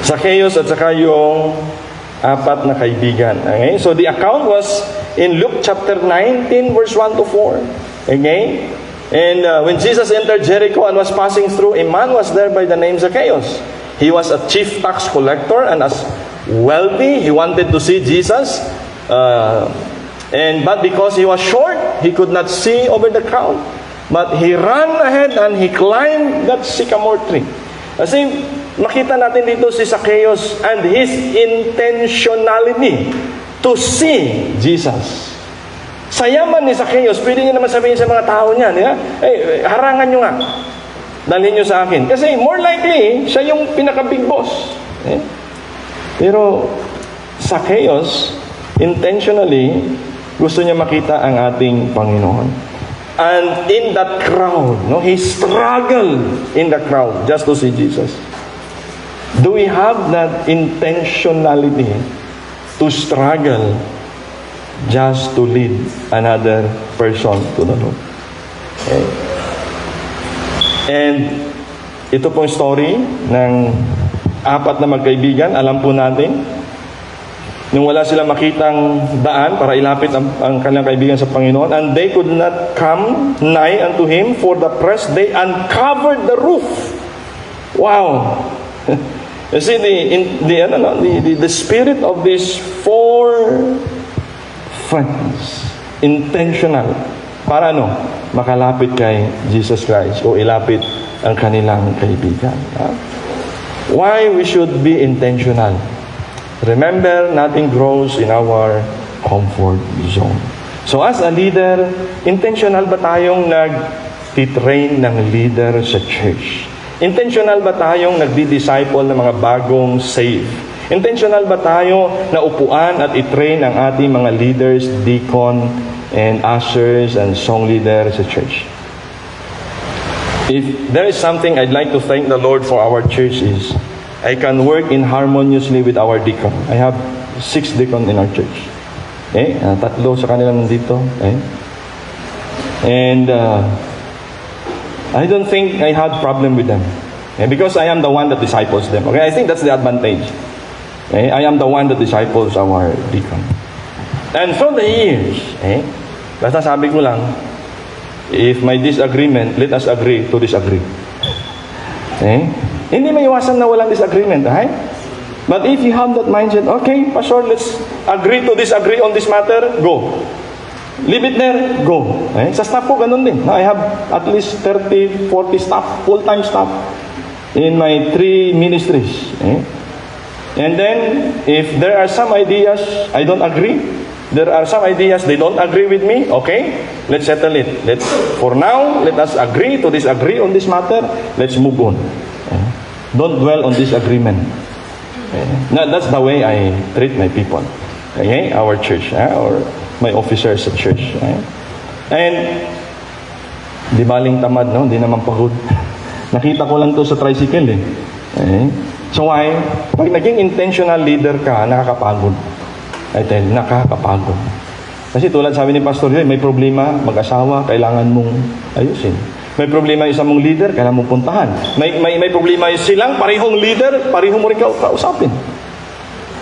Zacchaeus at saka yung 4 na kaibigan. Okay? So the account was in Luke chapter 19 verse 1 to 4. Okay? And when Jesus entered Jericho and was passing through, a man was there by the name Zacchaeus. He was a chief tax collector and as wealthy. He wanted to see Jesus. But because he was short, he could not see over the crowd. But he ran ahead and he climbed that sycamore tree. Kasi makita natin dito si Zacchaeus and his intentionality to see Jesus. Sa yaman ni Zacchaeus, pwede niya naman sabihin sa mga tao niya, harangan nyo nga. dalhin nyo sa akin. Kasi more likely, siya yung pinaka-big boss. Pero sa chaos, intentionally, gusto niya makita ang ating Panginoon. And in that crowd, he struggled in the crowd just to see Jesus. Do we have that intentionality to struggle just to lead another person to the Lord? Okay. And ito pong story ng 4 na magkaibigan. Alam po natin, nung wala silang makitang daan para ilapit ang kanilang kaibigan sa Panginoon, and they could not come nigh unto Him for the press, they uncovered the roof. Wow! You see, the spirit of these 4 friends, intentional, para makalapit kay Jesus Christ o ilapit ang kanilang kaibigan. Why we should be intentional? Remember, nothing grows in our comfort zone. So as a leader, intentional ba tayong nag-train ng leader sa church? Intentional ba tayong nagdi-disciple ng mga bagong saved? Intentional ba tayo na upuan at i-train ang ating mga leaders, deacon, and ushers, and song leaders sa church? If there is something I'd like to thank the Lord for our church is, I can work in harmoniously with our deacon. I have 6 deacon in our church. 3 sa kanila nandito. And I don't think I had problem with them. Because I am the one that disciples them. Okay, I think that's the advantage. I am the one that disciples our deacon. And from the years, basta sabi ko lang, if may disagreement, let us agree to disagree. Hindi may iwasan na walang disagreement, right? But if you have that mindset, okay, Pastor, let's agree to disagree on this matter, go. Leave it there, go. Sa staff ko, ganun din. I have at least 30, 40 staff, full-time staff in my 3 ministries. And then, if there are some ideas I don't agree, there are some ideas they don't agree with me, okay, let's settle it. For now, let us agree to disagree on this matter. Let's move on. Don't dwell on disagreement. That's the way I treat my people. Okay, our church, or my officers at church. And di baling tamad, di naman pagod. Nakita ko lang to sa tricycle So why? Pag naging intentional leader ka, nakakapagod. I tell you, nakakapagod. Kasi tulad sabi ni Pastor, may problema, mag-asawa, kailangan mong ayusin. May problema yung isang mong leader, kailangan mong puntahan. May problema yung silang, parehong leader, parehong mo rin kausapin.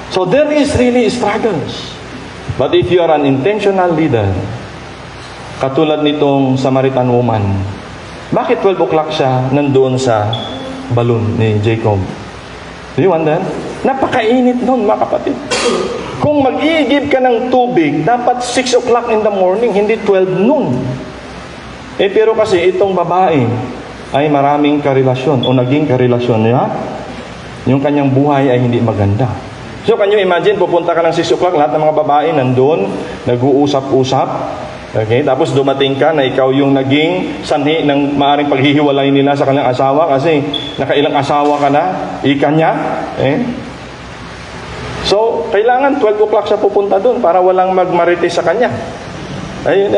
So there is really struggles. But if you are an intentional leader, katulad nitong Samaritan woman, bakit 12 o'clock siya nandoon sa balon ni Jacob? Do you wonder? Napakainit noon, mga kapatid. Kung mag-iigib ka ng tubig, dapat 6 o'clock in the morning, hindi 12 noon. Pero kasi itong babae ay maraming karelasyon o naging karelasyon niya, yung kanyang buhay ay hindi maganda. So, can you imagine, pupunta ka ng 6 o'clock, lahat ng mga babae nandun, nag-uusap-usap, okay? Tapos dumating ka na ikaw yung naging sanhi ng maaring paghihiwalay nila sa kanyang asawa kasi nakailang asawa ka na, ika niya, So, kailangan 12 o'clock siya pupunta dun para walang magmarites sa kanya. Ayun,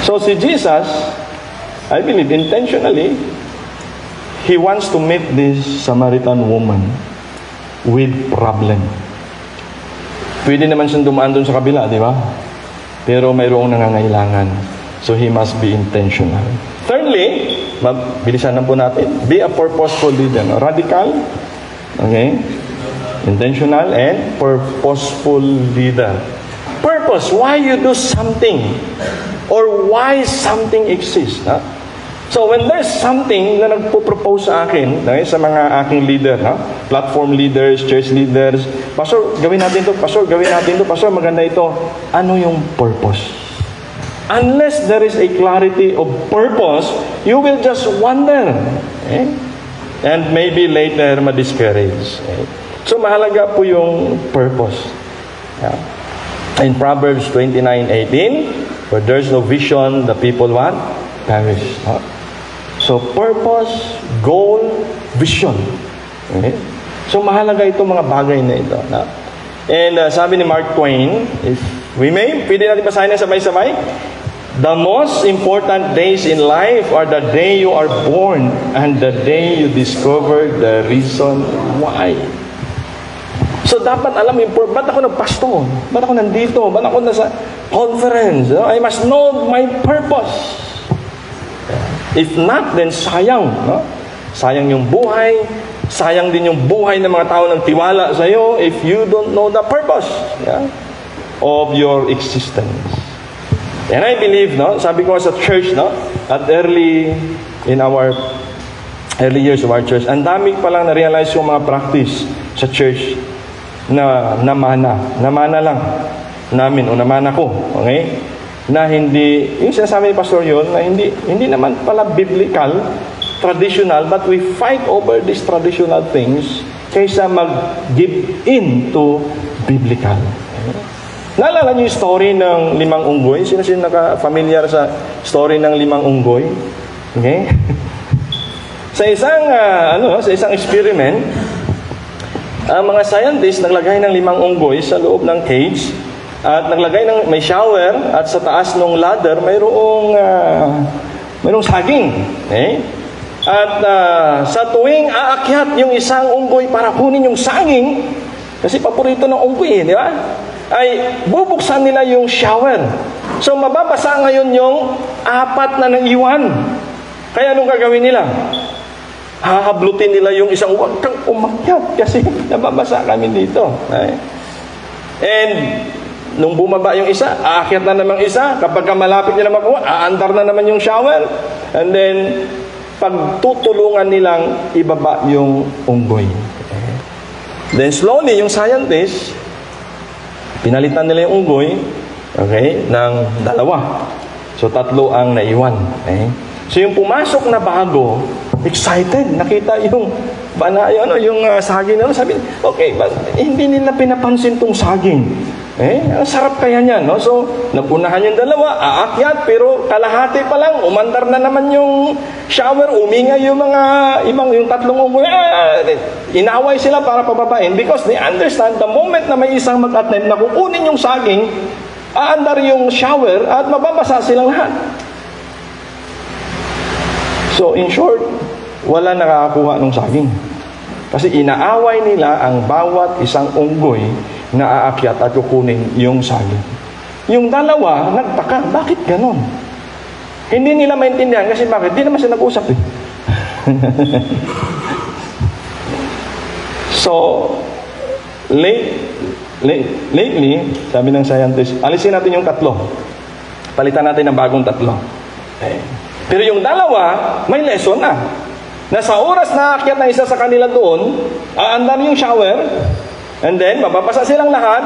So, si Jesus, I believe intentionally, He wants to meet this Samaritan woman with problem. Pwede naman siyang dumaan doon sa kabila, di ba? Pero mayroong nangangailangan. So, He must be intentional. Thirdly, bilisan na po natin, be a purposeful leader. Radical, okay? Intentional and purposeful leader. Purpose, why you do something or why something exists. So when there's something na nagpo-propose sa akin, sa mga aking leader, platform leaders, church leaders, Pastor, gawin natin to, Pastor, gawin natin to, Pastor, maganda ito. Ano yung purpose? Unless there is a clarity of purpose, you will just wander. And maybe later ma-discourage. So mahalaga po yung purpose. In Proverbs 29:18, where there's no vision, the people what? perish. No? So, purpose, goal, vision. Okay? So, mahalaga itong mga bagay na ito. No? And sabi ni Mark Twain, if we may, pwede natin basahin na sabay-sabay. The most important days in life are the day you are born and the day you discover the reason why. So dapat alam mo, ba't ako nagpasto? Ba't ako nandito? Ba't ako nasa conference? I must know my purpose. If not, then sayang. No? Sayang yung buhay. Sayang din yung buhay ng mga tao ng tiwala sa iyo if you don't know the purpose of your existence. And I believe, no, sabi ko sa church, no, in our early years of our church, ang dami pa lang na-realize yung mga practice sa church na namana lang namin o namana ko, okay? Na hindi, yung sinasabi ni Pastor yun, na hindi naman pala biblical, traditional, but we fight over these traditional things kaysa mag-give in to biblical. Naalala niyo yung story ng 5 unggoy? Sino naka-familiar sa story ng 5 unggoy? Okay? sa isang experiment, ang mga scientists naglagay ng 5 unggoy sa loob ng cage at naglagay ng may shower at sa taas ng ladder mayroong saging. Okay? At sa tuwing aakyat yung isang unggoy para kunin yung saging, kasi paborito ng unggoy, di ba? Ay bubuksan nila yung shower. So mababasa ngayon yung 4 na naiwan. Kaya anong gagawin nila? Hahablutin nila yung isang, huwag kang umakyat kasi nababasa kami dito. Okay? And nung bumaba yung isa, aakyat na naman isa. Kapag malapit nila makuha, aandar na naman yung shower. And then pagtutulungan nilang ibaba yung unggoy. Okay? Then slowly yung scientist, pinalitan nila yung unggoy, okay, ng 2. So 3 ang naiwan. Okay? So yung pumasok na bago, excited, nakita yung saging na, sabi, okay, hindi nila pinapansin tong saging. Ang sarap kaya niyan, no? So napunahan yung 2, aakyat, pero kalahati pa lang, umandar na naman yung shower, umingay yung yung 3 unggoy, inaway sila para pababain because they understand the moment na may isang mag-attempt na kukunin yung saging, aandar yung shower at mababasa silang lahat. So in short, wala nakakakuha ng saging. Kasi inaaway nila ang bawat isang unggoy na aakyat at kukunin yung saging. Yung 2, nagtaka, bakit ganon? Hindi nila maintindihan kasi bakit? Di naman sila nag-usap eh. So, lately, sabi ng scientist, alisin natin yung 3. Palitan natin ng bagong 3. Pero yung 2, may lesson na. Na sa oras na aakyat na isa sa kanila doon, aandar yung shower, and then, mababasa silang lahat.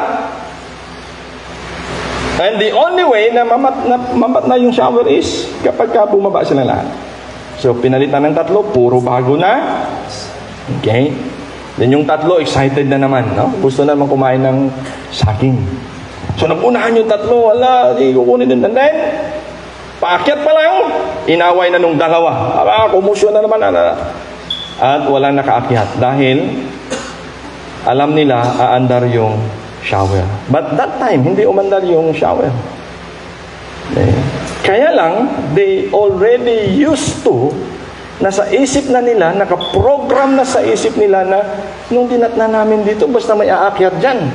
And the only way na mamat na yung shower is kapag bumaba silang lahat. So, pinalitan ng 3, puro bago na. Okay? Then yung 3, excited na naman. No? Gusto naman kumain ng saging. So, napunahan yung 3, wala, di kukunin din. And then, paakyat pa lang, inaway na nung 2. Kumusyon na naman. At walang nakaakyat. Dahil, alam nila, aandar yung shower. But that time, hindi umandar yung shower. Okay. Kaya lang, they already used to, nasa isip na nila, nakaprogram na sa isip nila na, nung dinatna namin dito, basta may aakyat dyan,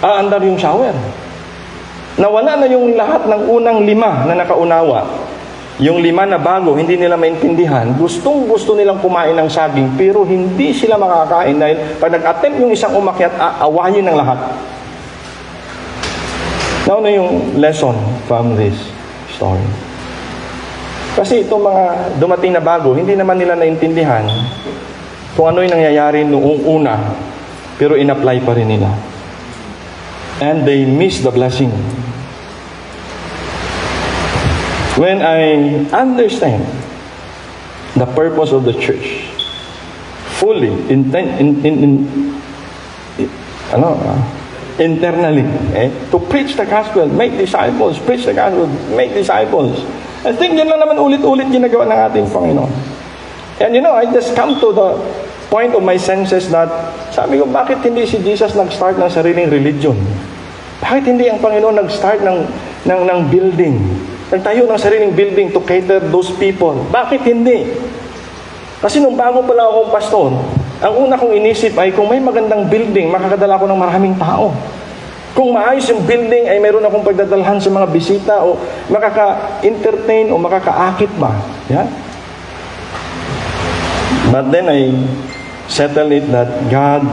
aandar yung shower. Nawala na yung lahat ng unang 5 na nakaunawa. Yung 5 na bago, hindi nila maintindihan, gustong-gusto nilang kumain ng saging, pero hindi sila makakain dahil pag nag-attempt yung isang umakyat, aawayin ng lahat. Now na yung lesson from this story. Kasi itong mga dumating na bago, hindi naman nila naintindihan kung ano yung nangyayari noong una, pero in-apply pa rin nila. And they miss the blessing. When I understand the purpose of the church fully, internally, to preach the gospel, make disciples, preach the gospel, make disciples, I think yun lang naman ulit-ulit ginagawa ng ating Panginoon. And I just come to the point of my senses that, sabi ko, bakit hindi si Jesus nag-start ng sariling religion? Bakit hindi ang Panginoon nag-start ng building? Nagtayo ng sariling building to cater those people? Bakit hindi? Kasi nung bago pala akong pastor, ang una kong inisip ay kung may magandang building, makakadala ko ng maraming tao. Kung maayos yung building, ay meron akong pagdadalhan sa mga bisita o makaka-entertain o makaka-akit ba. Yeah? But then I settled it that God,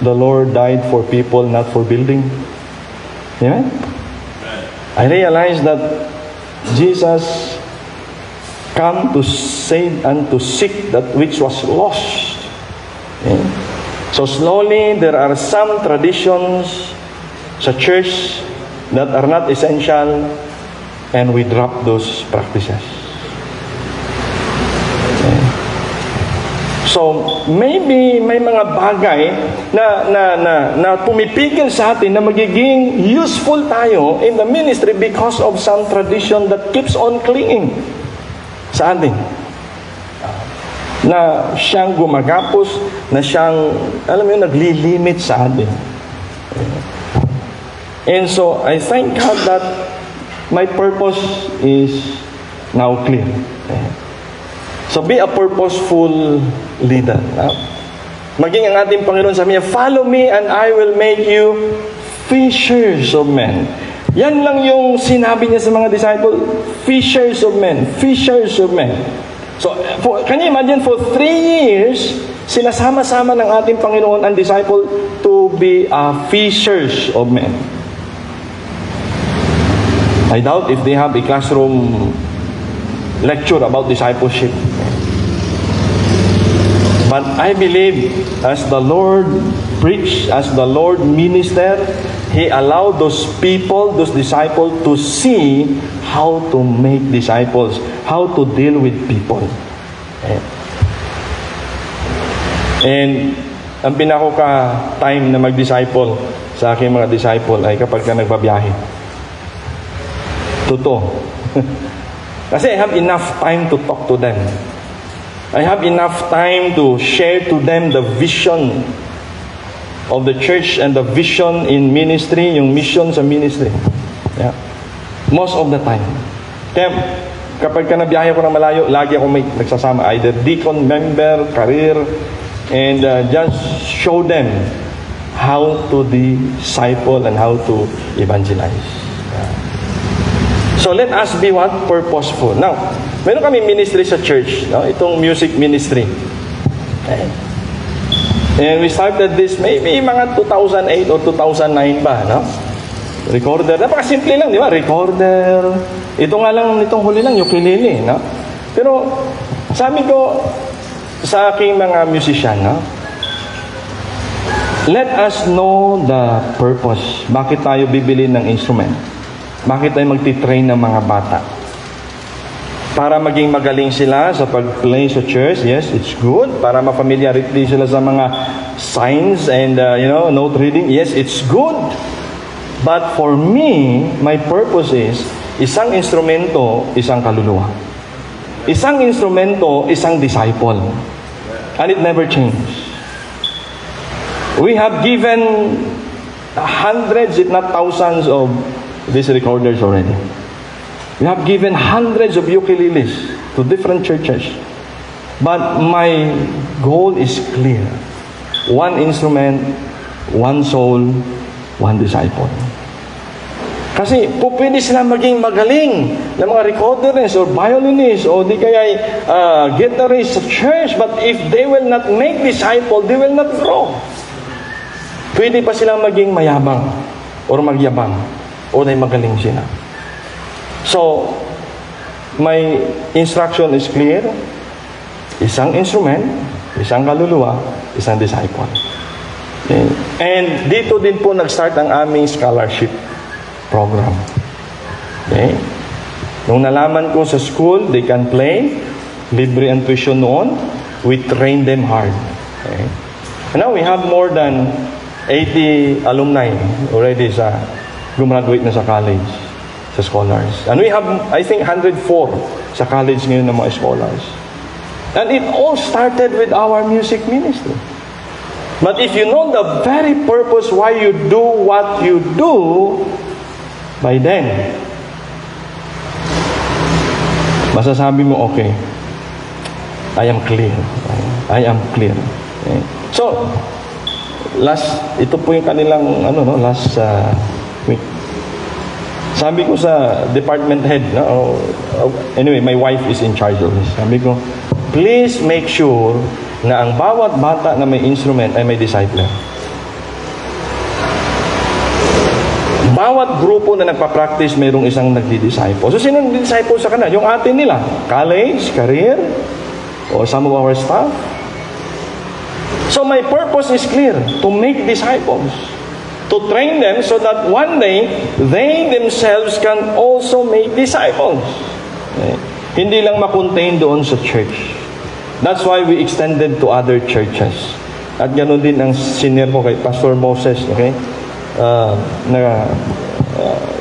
the Lord, died for people, not for building. Yeah? I realized that Jesus come to save and to seek that which was lost. Okay? So slowly, there are some traditions sa church that are not essential, and we drop those practices. Okay? So maybe may mga bagay na pumipigil sa atin na magiging useful tayo in the ministry because of some tradition that keeps on clinging sa atin. Na siyang gumagapos, na siyang, alam mo yun, naglilimit sa atin. And so, I thank God that my purpose is now clear. So, be a purposeful leader. Maging ang ating Panginoon sabi niya, follow me and I will make you fishers of men. Yan lang yung sinabi niya sa mga disciple, fishers of men, fishers of men. So, can you imagine, for 3 years, sinasama-sama ng ating Panginoon ang disciple to be fishers of men. I doubt if they have a classroom lecture about discipleship. But I believe as the Lord preached, as the Lord ministered, He allowed those people, those disciples to see how to make disciples, how to deal with people. And ang pinako ka time na mag-disciple sa aking mga disciple ay kapag ka nagbabiyahe. Totoo. Kasi I have enough time to talk to them. I have enough time to share to them the vision of the church and the vision in ministry, yung mission sa ministry. Yeah. Most of the time. Kaya kapag ka nabiyahe ko ng malayo, lagi ako may nagsasama, either deacon, member, career, and just show them how to disciple and how to evangelize. Yeah. So let us be what? Purposeful. Now, meron kami ministry sa church, no? Itong music ministry. Okay. And we started this maybe mga 2008 or 2009 pa, no? Recorder. Napakasimple lang, di ba? Recorder. Ito nga lang, itong huli lang, ukulele, no? Pero, sabi ko sa aking mga musician, no? Let us know the purpose. Bakit tayo bibili ng instrument? Bakit tayo magtitrain ng mga bata? Para maging magaling sila sa pag-play sa church, yes, it's good. Para ma-familiarity sila sa mga signs and, note reading, yes, it's good. But for me, my purpose is, isang instrumento, isang kaluluwa. Isang instrumento, isang disciple. And it never changes. We have given hundreds, if not thousands of these recorders already. We have given hundreds of ukuleles to different churches. But my goal is clear. One instrument, one soul, one disciple. Kasi pwede sila maging magaling na mga recorders or violinists o di kaya guitarists sa church, but if they will not make disciple, they will not grow. Pwede pa silang maging mayabang or magyabang o na magaling sila. So, my instruction is clear. Isang instrument, isang kaluluwa, isang disciple. Okay. And dito din po nag-start ang aming scholarship program. Okay. Nung nalaman ko sa school, they can play, libre ang tuition noon, we train them hard. Okay. And now we have more than 80 alumni already sa gumraduate na sa college. sa scholars. And we have, I think, 104 sa college ngayon ng mga scholars. And it all started with our music ministry. But if you know the very purpose why you do what you do, by then, masasabi mo, okay, I am clear. I am clear. Okay. So, ito po yung kanilang, last week. Sabi ko sa department head, anyway, my wife is in charge of this. Sabi ko, please make sure na ang bawat bata na may instrument ay may discipler. Bawat grupo na nagpa-practice, mayroong isang nagdi-disciple. So, sino nagdi-disciple sa kanila? Yung atin nila. College, career, or some of our staff. So, my purpose is clear. To make disciples. To train them so that one day, they themselves can also make disciples. Okay? Hindi lang makontain doon sa church. That's why we extended to other churches. At ganoon din ang senior ko kay Pastor Moses. Okay?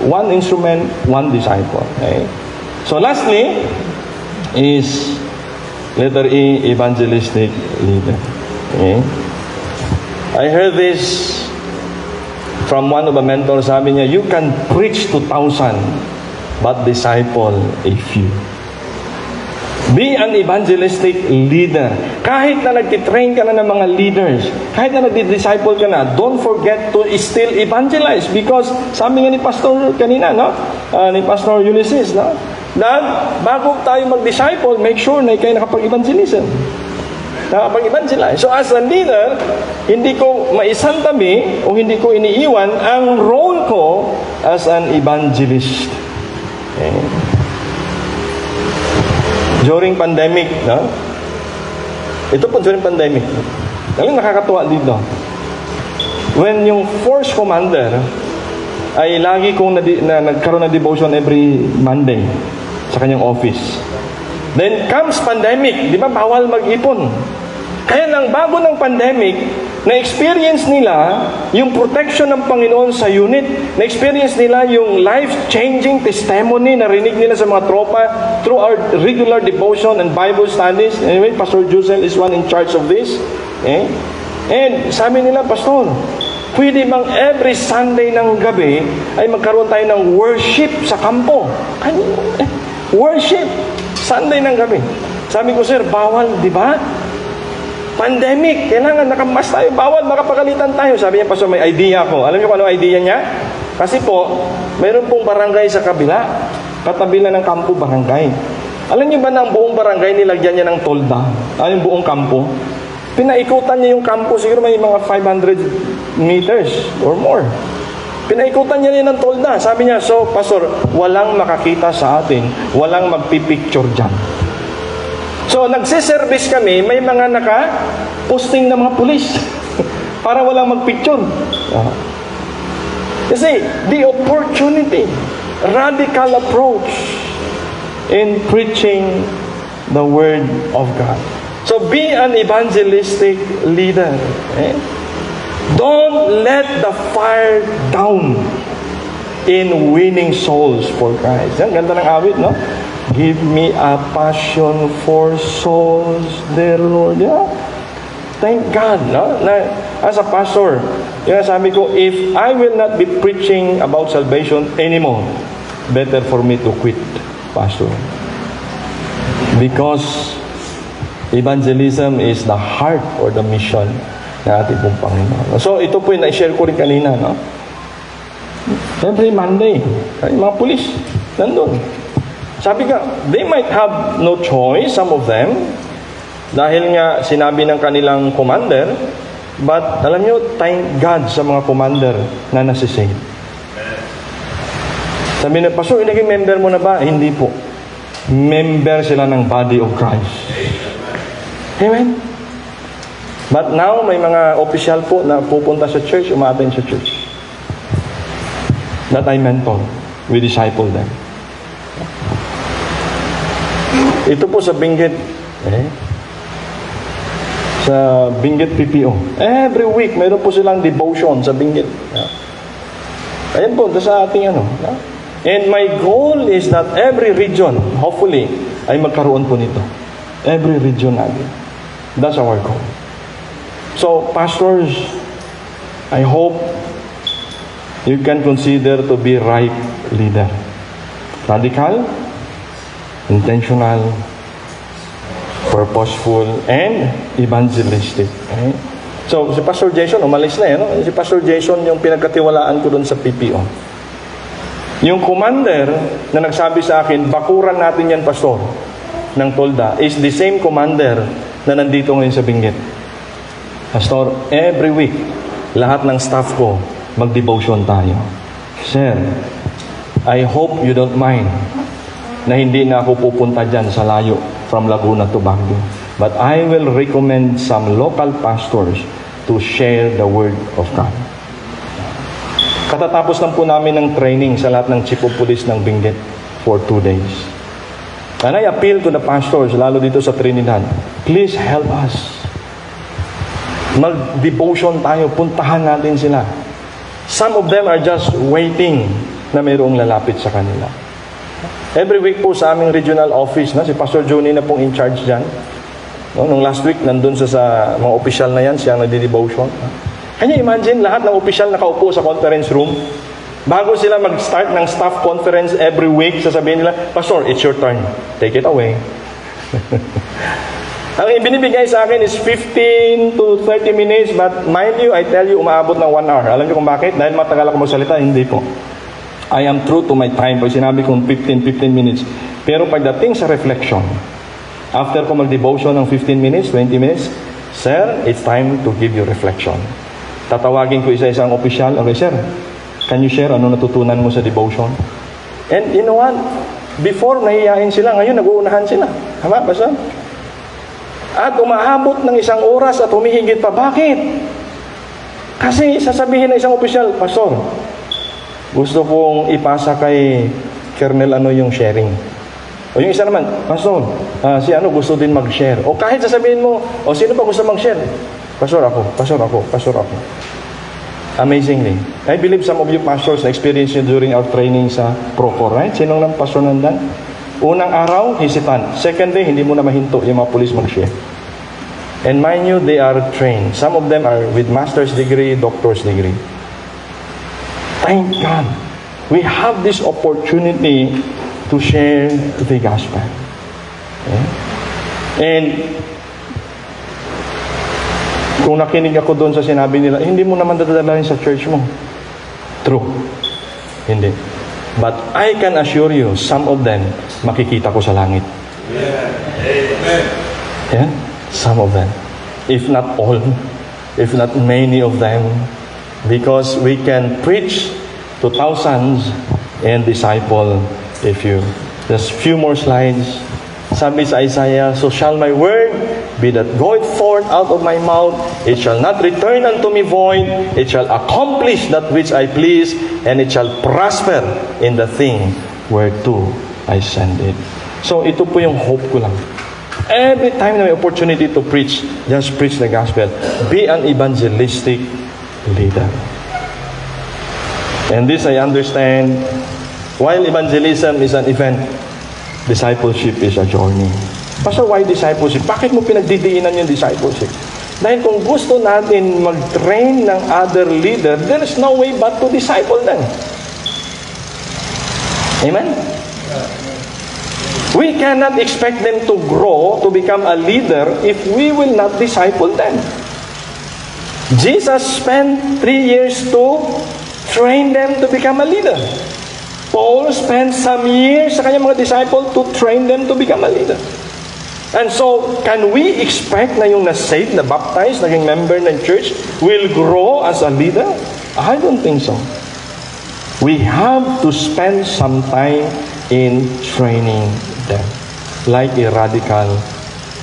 One instrument, one disciple. Okay? So lastly is letter E, evangelistic leader. Okay? I heard this from one of the mentors. Sabi niya, you can preach to 1,000 but disciple a few. Be an evangelistic leader. Kahit na nagtitrain ka na ng mga leaders, kahit na nagdi-disciple ka na, don't forget to still evangelize. Because sabi nga ni Pastor kanina, ni Pastor Ulysses, that bago tayo mag-disciple, make sure na kayo nakapag-evangelism. Nakapag-evangelize. So as a leader, hindi ko maisantabi o hindi ko iniiwan ang role ko as an evangelist. Okay. During pandemic, ito po during pandemic. Alam, nakakatuwa dito. When yung force commander ay lagi kong nagkaroon ng devotion every Monday sa kanyang office. Then comes pandemic, di ba bawal mag-ipon. Kaya lang bago ng pandemic, na-experience nila yung protection ng Panginoon sa unit. Na-experience nila yung life-changing testimony na rinig nila sa mga tropa through our regular devotion and Bible studies. Anyway, Pastor Josel is one in charge of this. Okay? And sabi nila, Pastor, pwede bang every Sunday ng gabi ay magkaroon tayo ng worship sa kampo? Worship! Sunday ng gabi. Sabi ko, sir, bawal, di ba? Pandemic, kailangan nakamas tayo, bawal, makapagalitan tayo. Sabi niya, Pastor, may idea ko. Alam niyo kung ano idea niya? Kasi po, mayroon pong barangay sa kabila. Katabi na ng kampo barangay. Alam niyo ba na ang buong barangay nilagyan niya ng tolda? Ano yung buong kampo? Pinaikutan niya yung kampo, siguro may mga 500 meters or more. Pinaikutan niya ng tolda. Sabi niya, so, Pastor, walang makakita sa atin, walang magpipicture dyan. So, nagsiservice kami, may mga naka-posting na mga pulis para walang magpicture. Kasi, the opportunity, radical approach in preaching the Word of God. So, be an evangelistic leader. Okay? Don't let the fire down in winning souls for Christ. Yan, ganda ng awit, no? Give me a passion for souls, dear Lord. Yeah. Thank God, no? Na, as a pastor, yung sabi ko, if I will not be preaching about salvation anymore, better for me to quit, pastor. Because evangelism is the heart or the mission na ating pong Panginoon. So, ito po yung na-share ko rin kanina, no? Every Monday, yung mga pulis, nandun. Sabi ka, they might have no choice, some of them, dahil nga sinabi ng kanilang commander, but alam nyo, thank God sa mga commander na nasisave. Sabi na, Pastor, naging member mo na ba? Hindi po. Member sila ng body of Christ. Amen? But now, may mga official po na pupunta sa church, umaten sa church. That I mentor. We disciple them. Ito po sa Benguet, sa Benguet PPO. Every week, mayroon po silang devotion sa Benguet. Ayan po, sa ating And my goal is that every region, hopefully, ay magkaroon po nito. Every region natin. That's our goal. So, pastors, I hope you can consider to be right leader. Radical, intentional, purposeful, and evangelistic. Okay? So, si Pastor Jason, umalis na no? Si Pastor Jason yung pinagkatiwalaan ko doon sa PPO. Yung commander na nagsabi sa akin, bakuran natin yan, Pastor, ng Tolda, is the same commander na nandito ngayon sa Benguet. Pastor, every week, lahat ng staff ko, mag-devotion tayo. Sir, I hope you don't mind na hindi na ako pupunta dyan sa layo from Laguna to Baguio. But I will recommend some local pastors to share the Word of God. Katatapos lang po namin ng training sa lahat ng Chief of Police ng Benguet for 2 days. And I appeal to the pastors, lalo dito sa Trinidad, please help us. Mag-devotion tayo, puntahan natin sila. Some of them are just waiting na mayroong lalapit sa kanila. Every week po sa aming regional office, si Pastor Johnny na pong in charge dyan. Nung last week, nandun sa mga opisyal na yan, siya nagdi-devotion. Can you imagine, lahat ng opisyal nakaupo sa conference room? Bago sila mag-start ng staff conference every week, sasabihin nila, Pastor, it's your turn. Take it away. Ang ibinibigay sa akin is 15 to 30 minutes, but mind you, I tell you, umaabot ng 1 hour. Alam niyo kung bakit? Dahil matagal ako magsalita, hindi po. I am true to my time. Pag sinabi kong 15 minutes. Pero pagdating sa reflection, after ko mag-devotion ng 15 minutes, 20 minutes, Sir, it's time to give you reflection. Tatawagin ko isa-isang opisyal. Okay, sir, can you share ano natutunan mo sa devotion? And you know what? Before, nahihiyain sila. Ngayon, nag-uunahan sila. Tama ba, sir? At umaabot ng 1 oras at humihigit pa. Bakit? Kasi sasabihin ng isang opisyal, Pastor, gusto kong ipasa kay Colonel yung sharing. O yung isa naman, Pastor, si gusto din mag-share. O kahit sasabihin mo, o sino pa gusto mag-share? Pastor ako. Amazingly. I believe some of you pastors na experience nyo during our training sa Procor, right? Sinong ng pastor nandan? Unang araw, hesitant. Second day, hindi mo na mahinto yung mga police mag-share. And mind you, they are trained. Some of them are with master's degree, doctor's degree. Thank God. We have this opportunity to share the gospel. Okay? And kung nakinig ako doon sa sinabi nila, hindi mo naman dadalhin sa church mo. True. Hindi. But I can assure you, some of them, makikita ko sa langit. Amen. Yeah? Some of them. If not all, if not many of them, because we can preach to thousands and disciple a few. Just few more slides. Sabi sa Isaiah, so shall my word be that goeth forth out of my mouth, it shall not return unto me void, it shall accomplish that which I please, and it shall prosper in the thing whereto I send it. So ito po yung hope ko lang. Every time na may opportunity to preach, just preach the gospel. Be an evangelistic leader. And this I understand, while evangelism is an event, discipleship is a journey. Pastor, why discipleship? Bakit mo pinagdidiinan yung discipleship? Dahil kung gusto natin mag-train ng other leader, there is no way but to disciple them. Amen? We cannot expect them to grow, to become a leader, if we will not disciple them. Jesus spent 3 years to train them to become a leader. Paul spent some years sa kanyang mga disciple to train them to become a leader. And so, can we expect na yung na-saved, na-baptized, naging member ng church, will grow as a leader? I don't think so. We have to spend some time in training them like a radical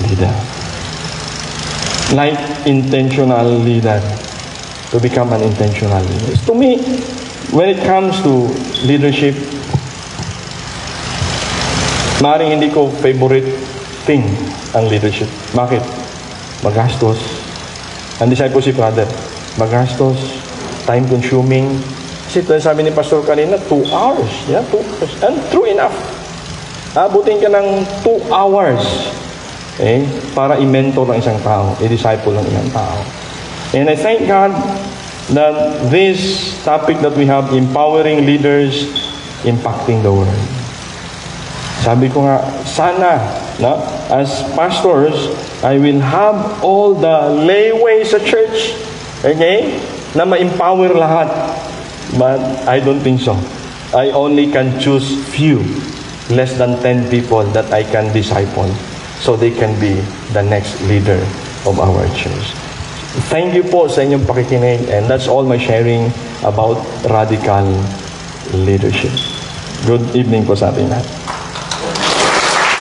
leader. Like intentional leader. To become an intentional leader. To me, when it comes to leadership, maaaring hindi ko favorite thing ang leadership. Bakit? Magastos. Ang discipleship rather. Magastos, time-consuming, Kasi sabi ni Pastor kanina, 2 hours. Yeah, 2 hours. And true enough. Abutin ka ng 2 hours para i-mentor ng isang tao, i-disciple ng isang tao. And I thank God that this topic that we have, empowering leaders, impacting the world. Sabi ko nga, sana, as pastors, I will have all the layways sa church, na ma-empower lahat. But I don't think so. I only can choose few, less than 10 people that I can disciple, so they can be the next leader of our church. Thank you po sa inyong pakikinig, and that's all my sharing about radical leadership. Good evening po sa ating lahat.